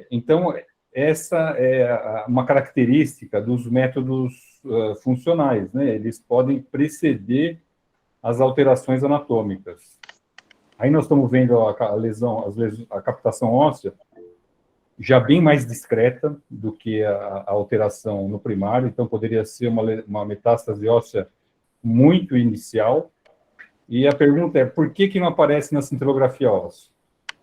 Então, essa é uma característica dos métodos funcionais, né? Eles podem preceder as alterações anatômicas. Aí nós estamos vendo a captação óssea já bem mais discreta do que a alteração no primário, então poderia ser uma metástase óssea muito inicial. E a pergunta é, por que não aparece na cintilografia óssea?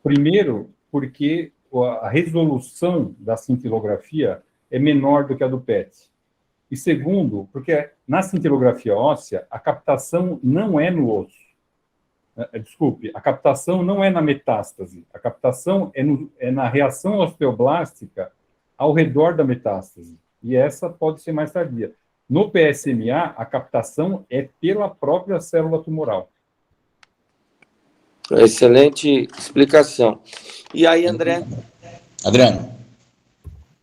Primeiro, porque a resolução da cintilografia é menor do que a do PET. E segundo, porque na cintilografia óssea, a captação não é no osso. Desculpe, a captação não é na metástase. A captação é na reação osteoblástica ao redor da metástase. E essa pode ser mais tardia. No PSMA, a captação é pela própria célula tumoral. Excelente explicação. E aí, André? Adriano.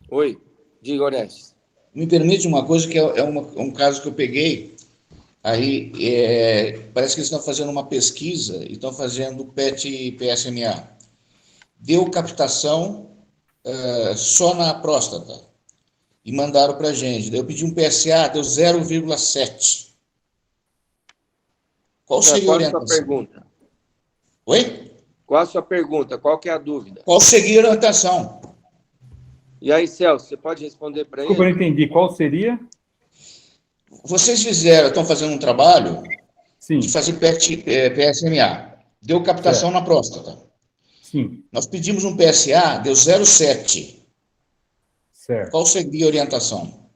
Oi, diga, Orestes. Me permite uma coisa que é um caso que eu peguei, aí parece que eles estão fazendo uma pesquisa e estão fazendo PET e PSMA. Deu captação só na próstata e mandaram para a gente. Daí eu pedi um PSA, deu 0,7. Qual seria a orientação? Qual a sua pergunta? Oi? Qual a sua pergunta? Qual que é a dúvida? Qual seria a orientação? E aí, Celso, você pode responder para ele? Desculpa, eu não entendi. Qual seria? Vocês estão fazendo um trabalho Sim. de fazer PSMA. Deu captação na próstata. Sim. Nós pedimos um PSA, deu 0,7. Certo. Qual seria a orientação?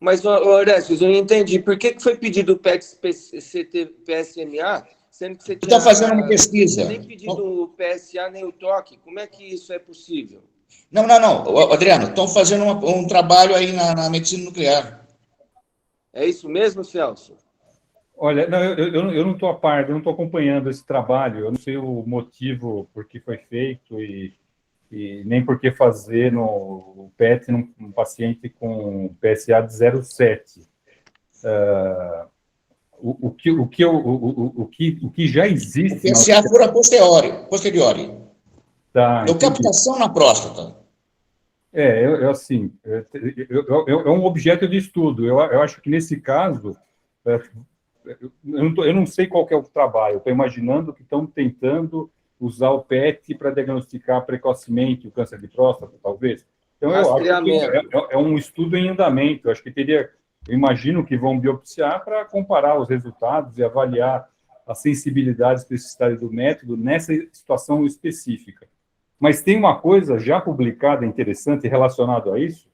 Mas, Orestes, eu não entendi. Por que foi pedido o PET-CT-PSMA, sendo que você tinha... Está fazendo uma pesquisa. Nem pedido o PSA, nem o toque. Como é que isso é possível? Não. Adriano, estão fazendo um trabalho aí na medicina nuclear. É isso mesmo, Celso? Olha, não, eu não estou a par, eu não estou acompanhando esse trabalho, eu não sei o motivo por que foi feito e nem por que fazer no PET num paciente com PSA de 0,7. O que já existe... O PSA fora posteriori. Tá, deu captação na próstata. É um objeto de estudo. Eu acho que, nesse caso, eu não sei qual que é o trabalho. Eu estou imaginando que estão tentando usar o PET para diagnosticar precocemente o câncer de próstata, talvez. Então, eu acho que é um estudo em andamento. Eu acho que eu imagino que vão biopsiar para comparar os resultados e avaliar a sensibilidade e especificidade do método nessa situação específica. Mas tem uma coisa já publicada interessante relacionada a isso,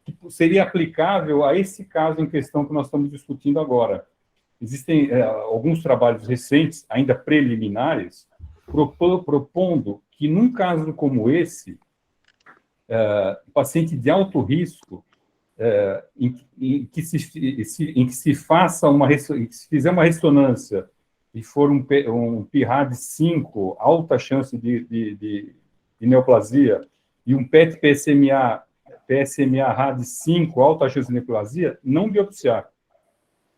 que seria aplicável a esse caso em questão que nós estamos discutindo agora. Existem alguns trabalhos recentes, ainda preliminares, propondo que, num caso como esse, paciente de alto risco, em que se faça que se fizer uma ressonância e for um PIRA de 5, alta chance de neoplasia, e um PSMA-RA de 5, alta chance de neoplasia, não biopsiar,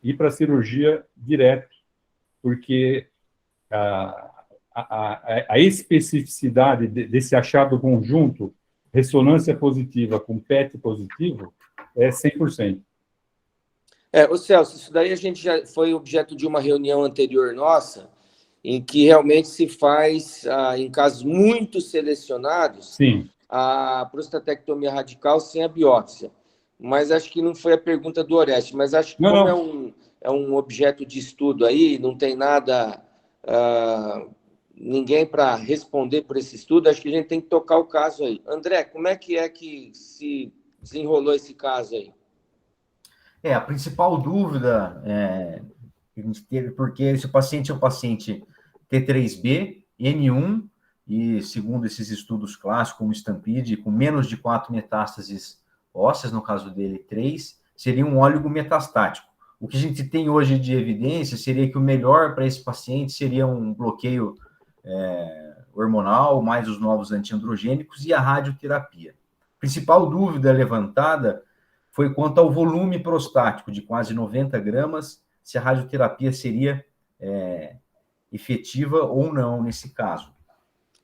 ir para a cirurgia direto, porque a especificidade desse achado conjunto, ressonância positiva com PET positivo, é 100%. Ô Celso, isso daí a gente já foi objeto de uma reunião anterior nossa, em que realmente se faz, em casos muito selecionados, Sim. A prostatectomia radical sem a biópsia. Mas acho que não foi a pergunta do Oreste, mas acho que é um objeto de estudo aí, não tem nada, ninguém para responder por esse estudo, acho que a gente tem que tocar o caso aí. André, como é que se desenrolou esse caso aí? A principal dúvida que a gente teve, porque esse paciente é um paciente T3B, N1, e segundo esses estudos clássicos, como Stampede, com menos de 4 metástases ósseas, no caso dele 3, seria um óligo metastático. O que a gente tem hoje de evidência seria que o melhor para esse paciente seria um bloqueio hormonal, mais os novos antiandrogênicos e a radioterapia. A principal dúvida levantada foi quanto ao volume prostático, de quase 90 gramas, se a radioterapia seria efetiva ou não nesse caso.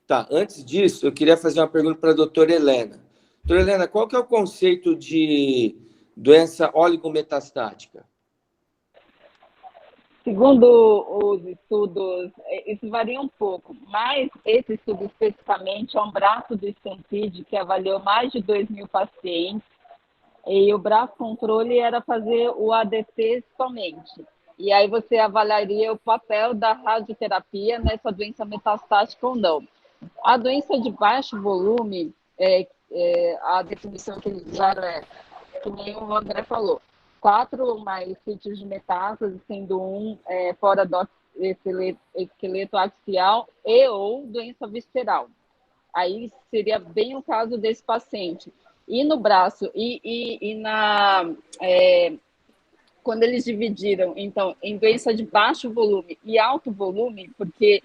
Tá, antes disso, eu queria fazer uma pergunta para a doutora Helena. Doutora Helena, qual que é o conceito de doença oligometastática? Segundo os estudos, isso varia um pouco, mas esse estudo especificamente é um braço do Stampede que avaliou mais de 2.000 pacientes, e o braço controle era fazer o ADC somente. E aí você avaliaria o papel da radioterapia nessa doença metastática ou não. A doença de baixo volume, a definição que eles usaram que nem o André falou, 4 ou mais sítios de metástase, sendo um fora do esqueleto axial ou doença visceral. Aí seria bem o caso desse paciente. E no braço, quando eles dividiram, então, em doença de baixo volume e alto volume, porque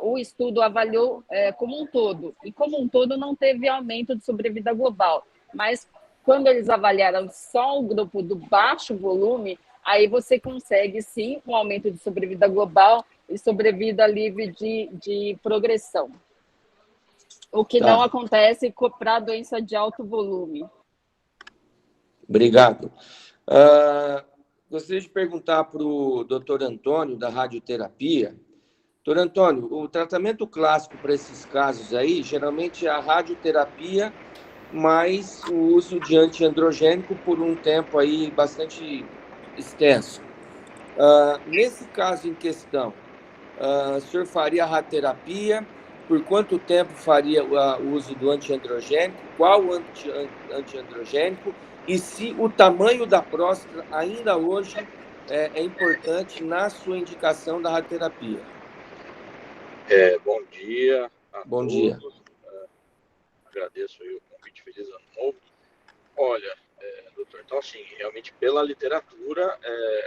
o estudo avaliou como um todo, e como um todo não teve aumento de sobrevida global, mas quando eles avaliaram só o grupo do baixo volume, aí você consegue, sim, um aumento de sobrevida global e sobrevida livre de progressão. O que não acontece para a doença de alto volume. Obrigado. Gostaria de perguntar para o doutor Antônio, da radioterapia. Doutor Antônio, o tratamento clássico para esses casos aí, geralmente é a radioterapia mais o uso de antiandrogênico por um tempo aí bastante extenso. Nesse caso em questão, o senhor faria a radioterapia? Por quanto tempo faria o uso do antiandrogênico? Qual antiandrogênico? E se o tamanho da próstata ainda hoje é importante na sua indicação da radioterapia? Bom dia a Bom todos. dia. Agradeço aí o convite, feliz ano novo. Olha, doutor, então assim, realmente pela literatura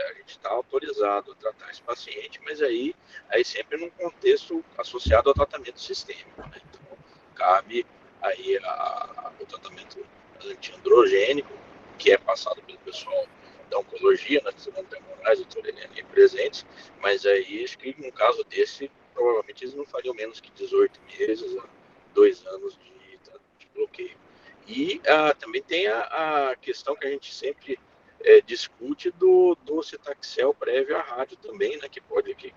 a gente está autorizado a tratar esse paciente, mas aí sempre num contexto associado ao tratamento sistêmico, né? Então, cabe aí o tratamento antiandrogênico, que é passado pelo pessoal da oncologia, né, que André Moraes, doutor Helena aí presentes, mas aí acho que num caso desse, provavelmente eles não fariam menos que 18 meses a 2 anos de bloqueio. E também tem a questão que a gente sempre discute do docetaxel prévio à rádio também, né, que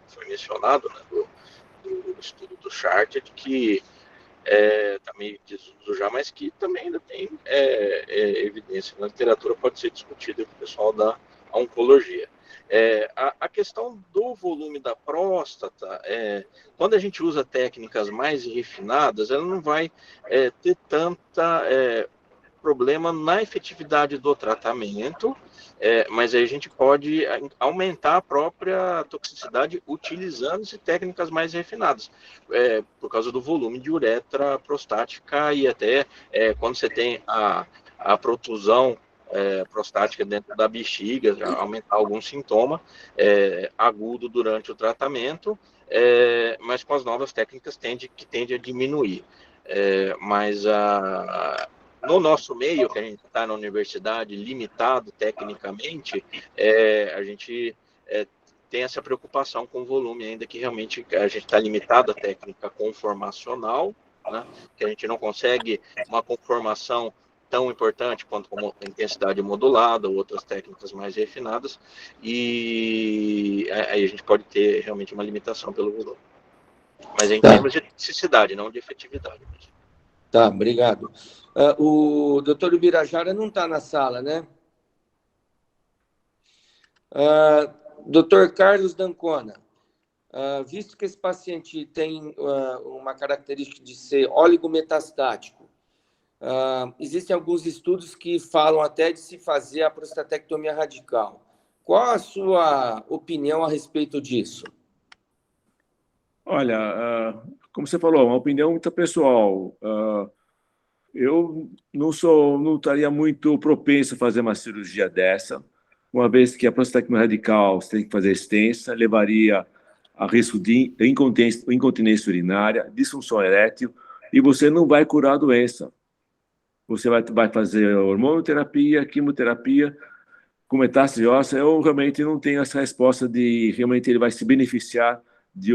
foi mencionado, né, do estudo do Charter, que está meio desuso já, mas que também ainda tem evidência na literatura, pode ser discutida com o pessoal da oncologia. A questão do volume da próstata, quando a gente usa técnicas mais refinadas, ela não vai ter tanta problema na efetividade do tratamento, mas aí a gente pode aumentar a própria toxicidade utilizando-se técnicas mais refinadas, por causa do volume de uretra prostática e até quando você tem a protusão prostática dentro da bexiga, aumentar algum sintoma agudo durante o tratamento, mas com as novas técnicas tende a diminuir. Mas no nosso meio, que a gente está na universidade, limitado tecnicamente, a gente tem essa preocupação com o volume, ainda que realmente a gente está limitado à técnica conformacional, né, que a gente não consegue uma conformação tão importante quanto como a intensidade modulada ou outras técnicas mais refinadas, e aí a gente pode ter realmente uma limitação pelo volume. Mas em termos de toxicidade, não de efetividade mesmo. Tá, obrigado. O doutor Ubirajara não está na sala, né? Doutor Carlos D'Ancona, visto que esse paciente tem uma característica de ser oligometastático, existem alguns estudos que falam até de se fazer a prostatectomia radical. Qual a sua opinião a respeito disso? Olha, como você falou, uma opinião muito pessoal. Eu não estaria muito propenso a fazer uma cirurgia dessa, uma vez que a prostatectomia radical você tem que fazer extensa, levaria a risco de incontinência urinária, disfunção erétil, e você não vai curar a doença. Você vai fazer hormonoterapia, quimioterapia, com metástase óssea. Eu realmente não tenho essa resposta de realmente ele vai se beneficiar de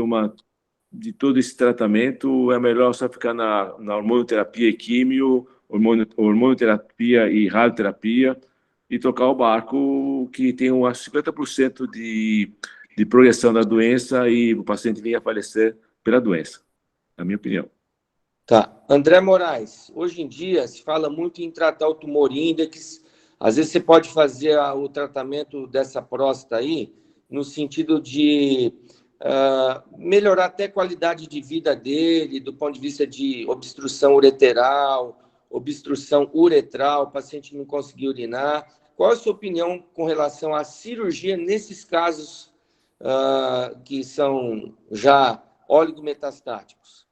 todo esse tratamento. É melhor só ficar na hormonoterapia e químio, hormonoterapia e radioterapia, e tocar o barco, que tem umas 50% de progressão da doença e o paciente vinha a falecer pela doença, na minha opinião. Tá. André Moraes, hoje em dia se fala muito em tratar o tumor índex. Às vezes você pode fazer o tratamento dessa próstata aí no sentido de melhorar até a qualidade de vida dele, do ponto de vista de obstrução ureteral, obstrução uretral, o paciente não conseguir urinar. Qual a sua opinião com relação à cirurgia nesses casos que são já oligometastáticos?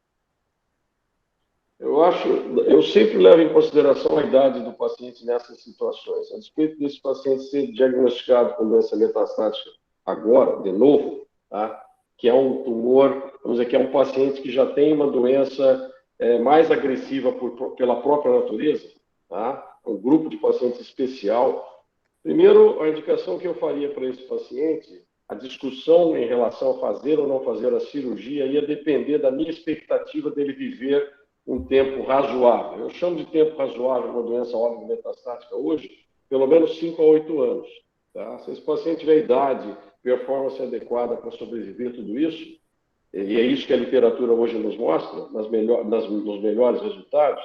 Eu sempre levo em consideração a idade do paciente nessas situações. A despeito desse paciente ser diagnosticado com doença metastática agora, de novo, tá? Que é um tumor, vamos dizer que é um paciente que já tem uma doença mais agressiva pela própria natureza, tá? Um grupo de pacientes especial. Primeiro, a indicação que eu faria para esse paciente, a discussão em relação a fazer ou não fazer a cirurgia ia depender da minha expectativa dele viver um tempo razoável. Eu chamo de tempo razoável uma doença oligometastática hoje, pelo menos 5 a 8 anos. Tá? Se esse paciente tiver idade, performance adequada para sobreviver tudo isso, e é isso que a literatura hoje nos mostra, nos melhores resultados,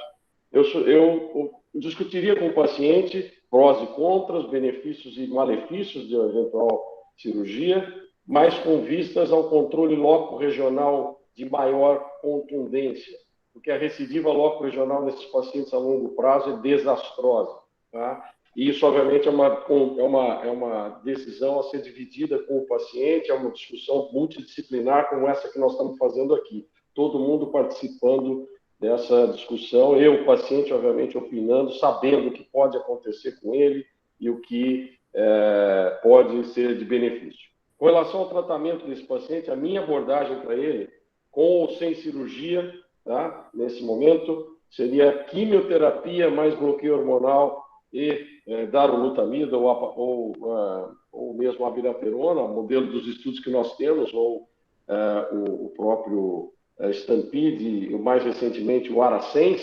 eu discutiria com o paciente prós e contras, benefícios e malefícios de uma eventual cirurgia, mas com vistas ao controle loco-regional de maior contundência, porque a recidiva loco-regional nesses pacientes a longo prazo é desastrosa. Tá? E isso, obviamente, é uma decisão a ser dividida com o paciente, é uma discussão multidisciplinar como essa que nós estamos fazendo aqui. Todo mundo participando dessa discussão, eu, o paciente, obviamente, opinando, sabendo o que pode acontecer com ele e o que pode ser de benefício. Com relação ao tratamento desse paciente, a minha abordagem para ele, com ou sem cirurgia, tá? Nesse momento, seria quimioterapia mais bloqueio hormonal e darolutamida ou mesmo abiraterona, modelo dos estudos que nós temos, ou o próprio Stampede, e mais recentemente o Aracens,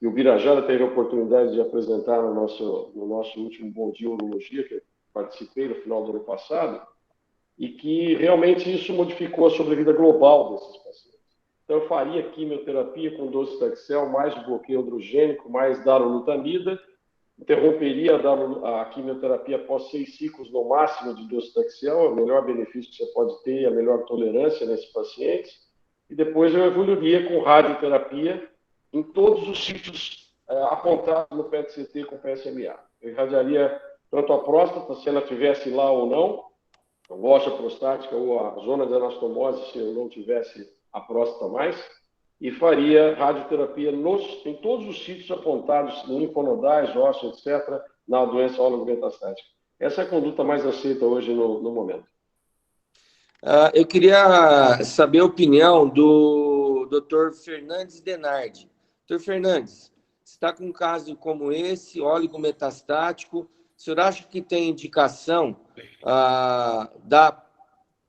e o Birajara teve a oportunidade de apresentar no nosso último Bom Dia Urologia, que eu participei no final do ano passado, e que realmente isso modificou a sobrevida global desses pacientes. Então, eu faria quimioterapia com docetaxel, mais bloqueio androgênico, mais darolutamida, interromperia a quimioterapia após 6 ciclos no máximo de docetaxel, é o melhor benefício que você pode ter, a melhor tolerância nesses pacientes, e depois eu evoluiria com radioterapia em todos os sítios apontados no PET-CT com PSMA. Eu irradiaria tanto a próstata, se ela tivesse lá ou não, a loja prostática ou a zona de anastomose, se eu não tivesse a próstata mais, e faria radioterapia em todos os sítios apontados, linfonodais, ossos, etc., na doença oligometastática. Essa é a conduta mais aceita hoje no momento. Eu queria saber a opinião do Dr. Fernandes Denardi. Dr. Fernandes, você está com um caso como esse, oligometastático, o senhor acha que tem indicação da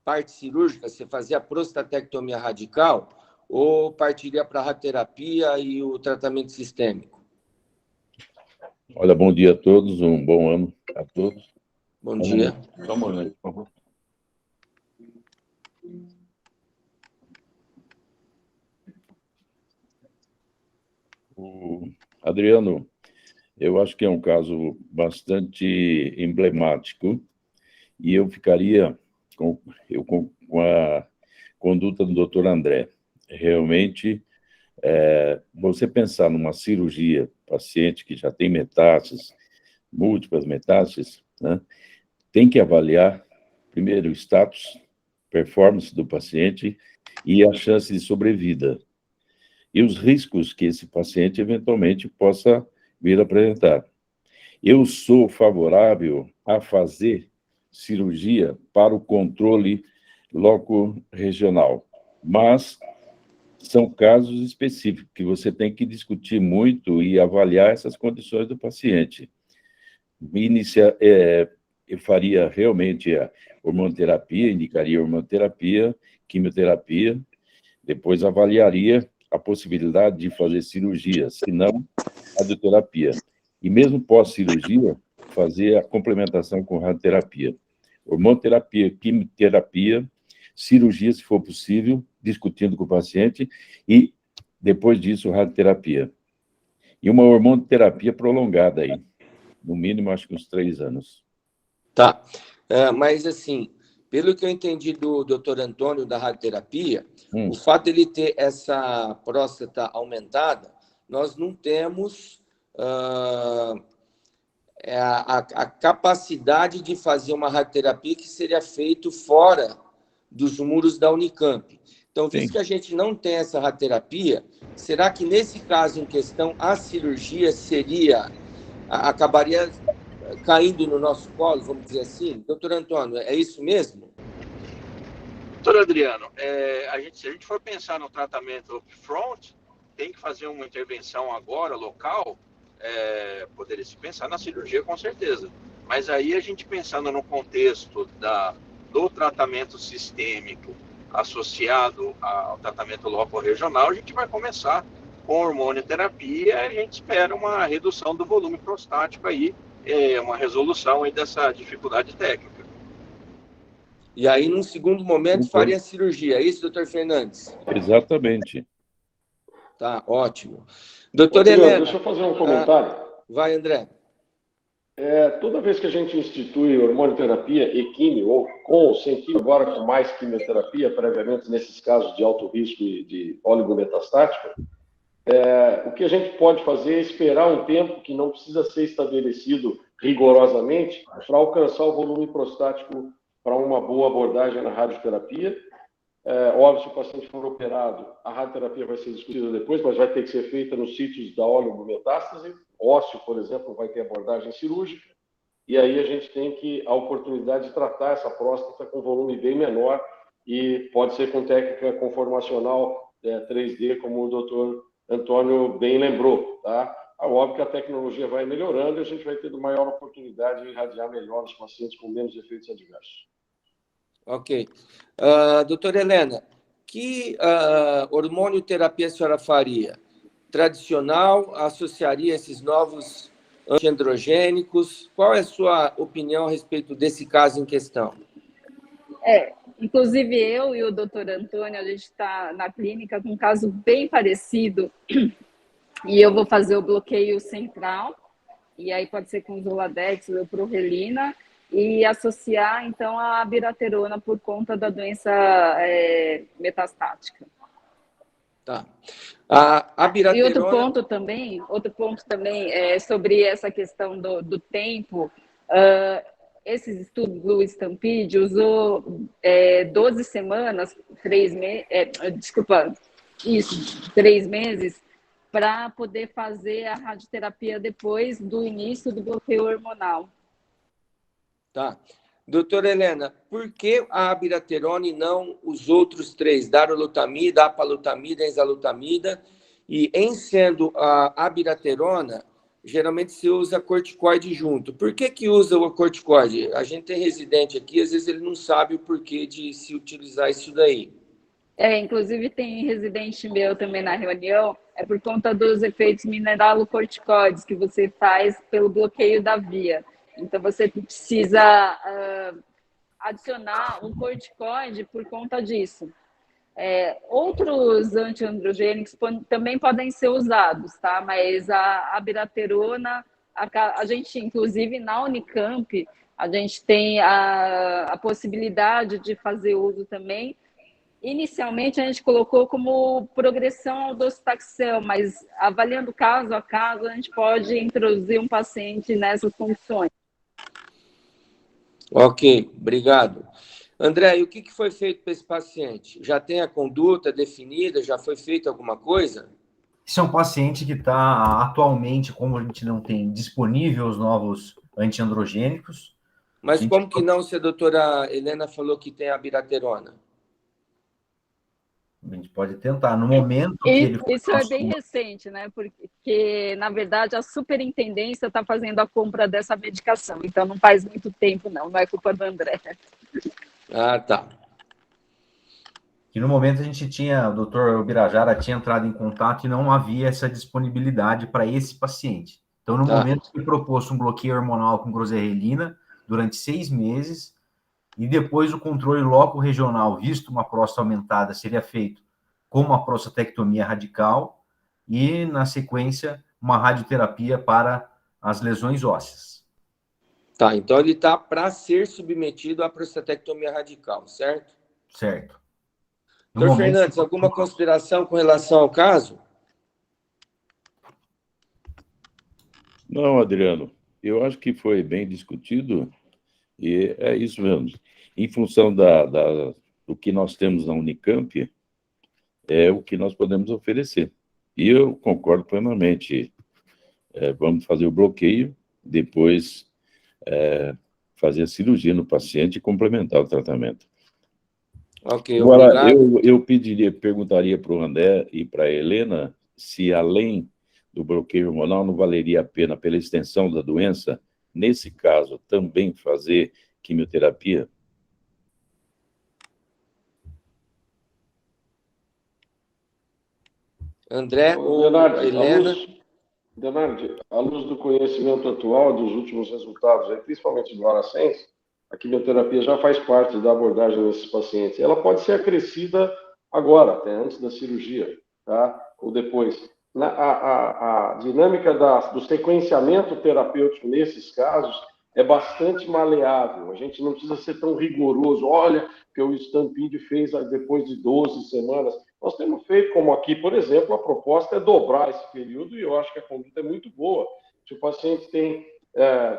parte cirúrgica, você fazer a prostatectomia radical, ou partiria para a radioterapia e o tratamento sistêmico? Olha, bom dia a todos, um bom ano a todos. Bom dia. Só um momento, por favor. Adriano, eu acho que é um caso bastante emblemático e eu ficaria com a conduta do Dr. André. Realmente, você pensar numa cirurgia, paciente que já tem metástases, múltiplas metástases, né, tem que avaliar, primeiro, o status, performance do paciente e a chance de sobrevida. E os riscos que esse paciente eventualmente possa vir a apresentar. Eu sou favorável a fazer cirurgia para o controle loco-regional, mas são casos específicos que você tem que discutir muito e avaliar essas condições do paciente. Eu faria realmente a hormonoterapia, indicaria hormonoterapia, quimioterapia, depois avaliaria a possibilidade de fazer cirurgia, se não, radioterapia. E mesmo pós-cirurgia, fazer a complementação com radioterapia. Hormonoterapia, quimioterapia, cirurgia, se for possível, discutindo com o paciente, e depois disso, radioterapia. E uma hormonoterapia prolongada aí, no mínimo, acho que uns 3 anos. Tá, mas assim, pelo que eu entendi do Dr. Antônio da radioterapia, o fato de ele ter essa próstata aumentada, nós não temos a capacidade de fazer uma radioterapia que seria feito fora dos muros da Unicamp. Então, visto que a gente não tem essa radioterapia, será que nesse caso em questão a cirurgia acabaria caindo no nosso colo, vamos dizer assim? Doutor Antônio, é isso mesmo? Doutor Adriano, se a gente for pensar no tratamento upfront, tem que fazer uma intervenção agora, local, poderia se pensar na cirurgia com certeza. Mas aí a gente pensando no contexto do tratamento sistêmico associado ao tratamento loco-regional, a gente vai começar com hormonioterapia e a gente espera uma redução do volume prostático aí, uma resolução aí dessa dificuldade técnica. E aí, num segundo momento, faria a cirurgia. É isso, doutor Fernandes? Exatamente. Tá, ótimo. Doutor Helena... Deixa eu fazer um comentário. Vai, André. Toda vez que a gente institui hormonioterapia e quimio, ou com ou sem quimio, agora com mais quimioterapia, previamente nesses casos de alto risco e de oligometastático, o que a gente pode fazer é esperar um tempo que não precisa ser estabelecido rigorosamente para alcançar o volume prostático para uma boa abordagem na radioterapia. Óbvio, se o paciente for operado, a radioterapia vai ser discutida depois, mas vai ter que ser feita nos sítios da oligometástase. Ósseo, por exemplo, vai ter abordagem cirúrgica. E aí a gente tem a oportunidade de tratar essa próstata com volume bem menor e pode ser com técnica conformacional 3D, como o doutor Antônio bem lembrou, tá? Óbvio que a tecnologia vai melhorando e a gente vai tendo maior oportunidade de irradiar melhor os pacientes com menos efeitos adversos. Ok. Doutora Helena, que hormonioterapia a senhora faria? Tradicional, associaria esses novos antiandrogênicos? Qual é a sua opinião a respeito desse caso em questão? Inclusive eu e o doutor Antônio, a gente está na clínica com um caso bem parecido e eu vou fazer o bloqueio central e aí pode ser com Zoladex ou Prorelina, e associar, então, a abiraterona por conta da doença metastática. Tá. A E abiraterona... outro ponto também é sobre essa questão do tempo. Esses estudos do Stampede usou 12 semanas, 3 meses, para poder fazer a radioterapia depois do início do bloqueio hormonal. Tá. Doutora Helena, por que a abiraterona e não os outros 3, darolutamida, apalutamida, enzalutamida? E em sendo a abiraterona, geralmente se usa corticoide junto. Por que usa o corticoide? A gente tem residente aqui, às vezes ele não sabe o porquê de se utilizar isso daí. Inclusive tem residente meu também na reunião, é por conta dos efeitos mineralocorticoides que você faz pelo bloqueio da via. Então, você precisa adicionar um corticoide por conta disso. Outros antiandrogênicos também podem ser usados, tá? Mas a abiraterona, a gente, inclusive, na Unicamp, a gente tem a possibilidade de fazer uso também. Inicialmente, a gente colocou como progressão ao docetaxel, mas avaliando caso a caso, a gente pode introduzir um paciente nessas condições. Ok, obrigado. André, e o que foi feito para esse paciente? Já tem a conduta definida? Já foi feita alguma coisa? Esse é um paciente que está atualmente, como a gente não tem disponível os novos antiandrogênicos. Mas como que não, se a doutora Helena falou que tem a abiraterona? A gente pode tentar. No momento que ele... Isso é bem recente, né? Porque, na verdade, a superintendência está fazendo a compra dessa medicação. Então, não faz muito tempo, não. Não é culpa do André. Ah, tá. Que no momento a gente tinha, o doutor Ubirajara tinha entrado em contato e não havia essa disponibilidade para esse paciente. Então, no momento, foi proposto um bloqueio hormonal com groserelina durante 6 meses, e depois o controle loco regional, visto uma próstata aumentada, seria feito com uma prostatectomia radical e, na sequência, uma radioterapia para as lesões ósseas. Tá, então ele está para ser submetido à prostatectomia radical, certo? Certo. Doutor Fernandes, alguma consideração com relação ao caso? Não, Adriano, eu acho que foi bem discutido e é isso mesmo. Em função do que nós temos na Unicamp, é o que nós podemos oferecer. E eu concordo plenamente. Vamos fazer o bloqueio, depois fazer a cirurgia no paciente e complementar o tratamento. Ok, agora, obrigado. eu perguntaria para o André e para a Helena se, além do bloqueio hormonal, não valeria a pena, pela extensão da doença, nesse caso, também fazer quimioterapia? André ou Helena? Denardi, à luz do conhecimento atual, dos últimos resultados, principalmente do Aracense, a quimioterapia já faz parte da abordagem desses pacientes. Ela pode ser acrescida agora, até antes da cirurgia, tá? Ou depois. A dinâmica do sequenciamento terapêutico nesses casos é bastante maleável. A gente não precisa ser tão rigoroso. Olha, que o Stampede fez depois de 12 semanas. Nós temos feito, como aqui, por exemplo, a proposta é dobrar esse período, e eu acho que a conduta é muito boa. Se o paciente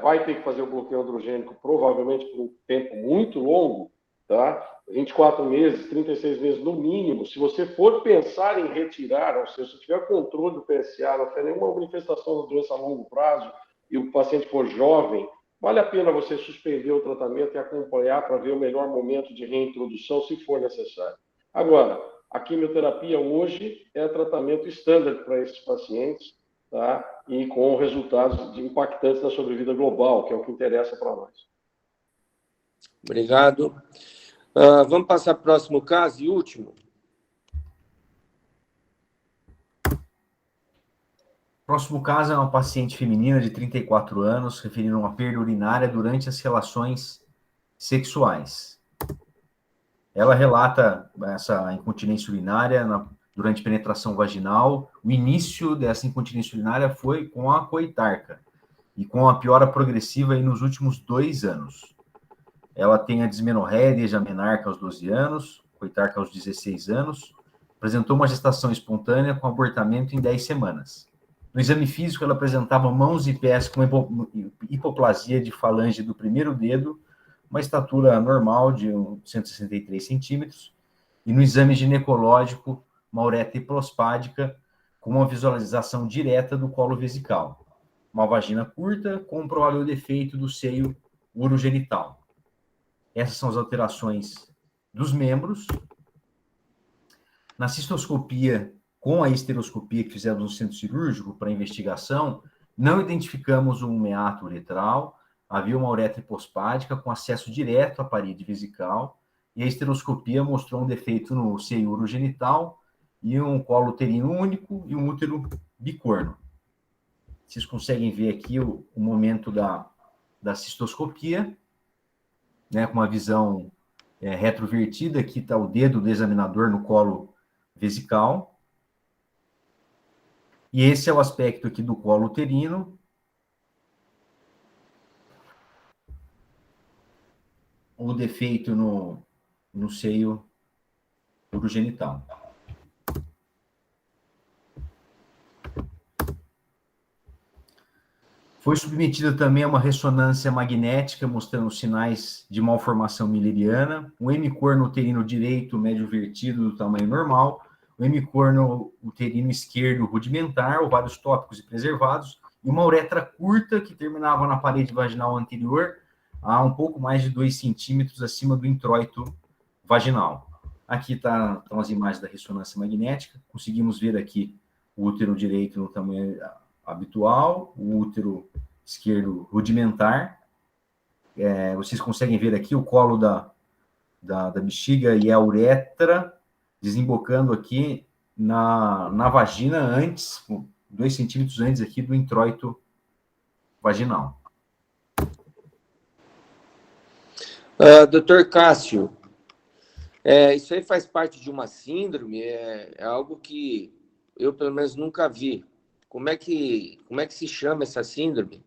vai ter que fazer o bloqueio androgênico, provavelmente por um tempo muito longo, tá? 24 meses, 36 meses no mínimo. Se você for pensar em retirar, ou seja, se tiver controle do PSA, não tiver nenhuma manifestação da doença a longo prazo, e o paciente for jovem, vale a pena você suspender o tratamento e acompanhar para ver o melhor momento de reintrodução, se for necessário. Agora, a quimioterapia hoje é tratamento standard para esses pacientes, tá? E com resultados impactantes na sobrevida global, que é o que interessa para nós. Obrigado. Vamos passar para o próximo caso e último. Próximo caso é uma paciente feminina de 34 anos, referindo a uma perda urinária durante as relações sexuais. Ela relata essa incontinência urinária durante penetração vaginal. O início dessa incontinência urinária foi com a coitarca. e com a piora progressiva aí nos últimos 2 anos. Ela tem a dismenorreia desde a menarca aos 12 anos, coitarca aos 16 anos, apresentou uma gestação espontânea com abortamento em 10 semanas. No exame físico, ela apresentava mãos e pés com hipoplasia de falange do primeiro dedo, uma estatura normal de 163 centímetros, e no exame ginecológico, uma uretra hipospádica com uma visualização direta do colo vesical, uma vagina curta com um provável defeito do seio urogenital. Essas são as alterações dos membros. Na cistoscopia, com a esteroscopia que fizemos no centro cirúrgico para investigação, não identificamos um meato uretral, havia uma uretra hipospádica com acesso direto à parede vesical, e a esteroscopia mostrou um defeito no seio urogenital e um colo uterino único e um útero bicorno. Vocês conseguem ver aqui o momento da cistoscopia, né, com uma visão retrovertida. Aqui está o dedo do examinador no colo vesical. E esse é o aspecto aqui do colo uterino. O defeito no seio urogenital. Foi submetida também a uma ressonância magnética, mostrando sinais de malformação mileriana, um hemicorno uterino direito médio vertido do tamanho normal, o hemicorno uterino esquerdo rudimentar, ovários tópicos e preservados, e uma uretra curta que terminava na parede vaginal anterior, a um pouco mais de 2 centímetros acima do introito vaginal. Aqui estão as imagens da ressonância magnética. Conseguimos ver aqui o útero direito no tamanho habitual, o útero esquerdo rudimentar. Vocês conseguem ver aqui o colo da bexiga e a uretra desembocando aqui na vagina antes, 2 centímetros antes aqui do introito vaginal. Doutor Cássio, isso aí faz parte de uma síndrome? É algo que eu, pelo menos, nunca vi. Como é que se chama essa síndrome?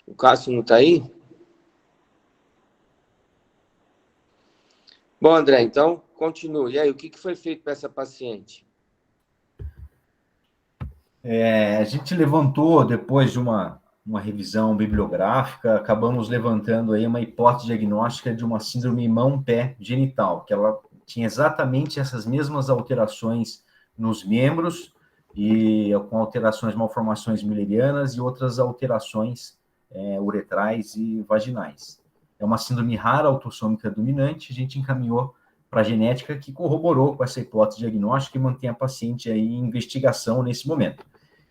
O Cássio não está aí? Bom, André, então, continue. E aí, o que foi feito para essa paciente? A gente levantou, depois de uma revisão bibliográfica, acabamos levantando aí uma hipótese diagnóstica de uma síndrome mão-pé genital, que ela tinha exatamente essas mesmas alterações nos membros, e com alterações, malformações müllerianas e outras alterações uretrais e vaginais. É uma síndrome rara, autossômica dominante. A gente encaminhou para a genética, que corroborou com essa hipótese diagnóstica e mantém a paciente aí em investigação nesse momento.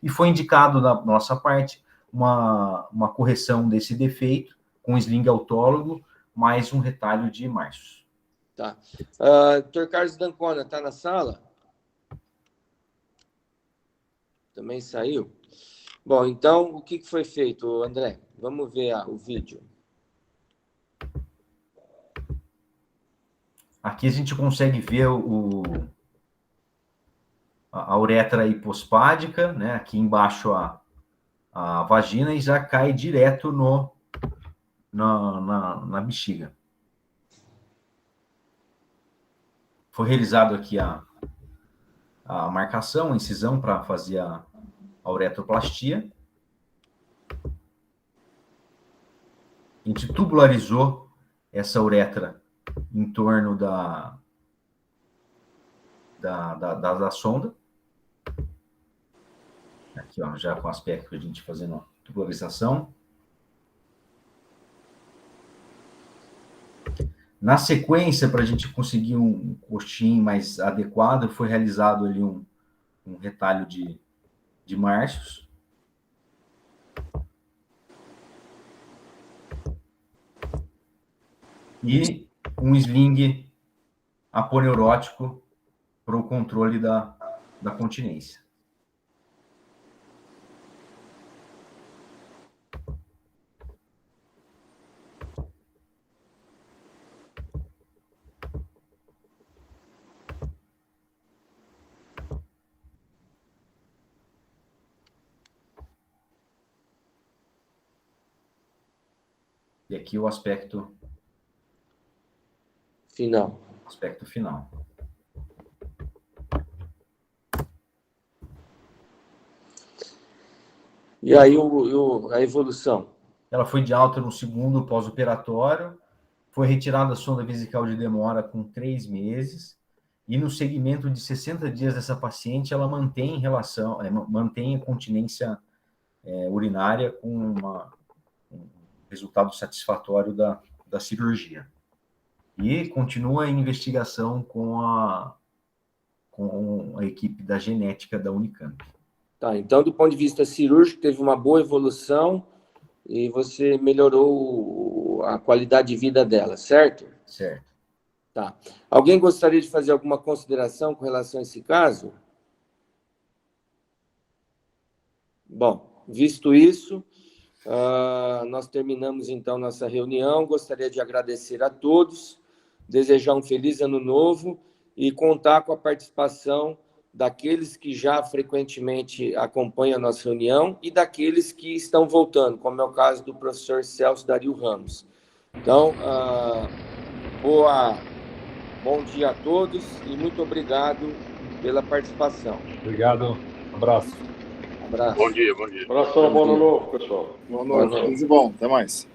E foi indicado da nossa parte uma correção desse defeito com sling autólogo mais um retalho de Marcius. Tá. Dr. Carlos D'Ancona, está na sala? Também saiu? Bom, então, o que foi feito, André? Vamos ver o vídeo. Aqui a gente consegue ver a uretra hipospádica, né? Aqui embaixo a vagina, e já cai direto na bexiga. Foi realizado aqui a marcação, a incisão para fazer a uretroplastia. A gente tubularizou essa uretra em torno da sonda. Aqui, ó, já com o aspecto que a gente fazendo a tubularização. Na sequência, para a gente conseguir um coxim mais adequado, foi realizado ali um retalho de Marcius. E um sling aponeurótico para o controle da continência. E aqui o aspecto final. Aspecto final. E aí a evolução? Ela foi de alta no segundo pós-operatório, foi retirada a sonda vesical de demora com 3 meses, e no segmento de 60 dias dessa paciente, ela mantém mantém a continência urinária com um resultado satisfatório da cirurgia. E continua em investigação com a equipe da genética da Unicamp. Tá, então, do ponto de vista cirúrgico, teve uma boa evolução e você melhorou a qualidade de vida dela, certo? Certo. Tá. Alguém gostaria de fazer alguma consideração com relação a esse caso? Bom, visto isso, nós terminamos, então, nossa reunião. Gostaria de agradecer a todos, desejar um feliz ano novo e contar com a participação daqueles que já frequentemente acompanham a nossa reunião e daqueles que estão voltando, como é o caso do professor Celso Dario Ramos. Então, bom dia a todos e muito obrigado pela participação. Obrigado, abraço. Abraço. Bom dia, bom dia. Abração, bom ano novo, pessoal. Boa noite, tudo de bom, até mais.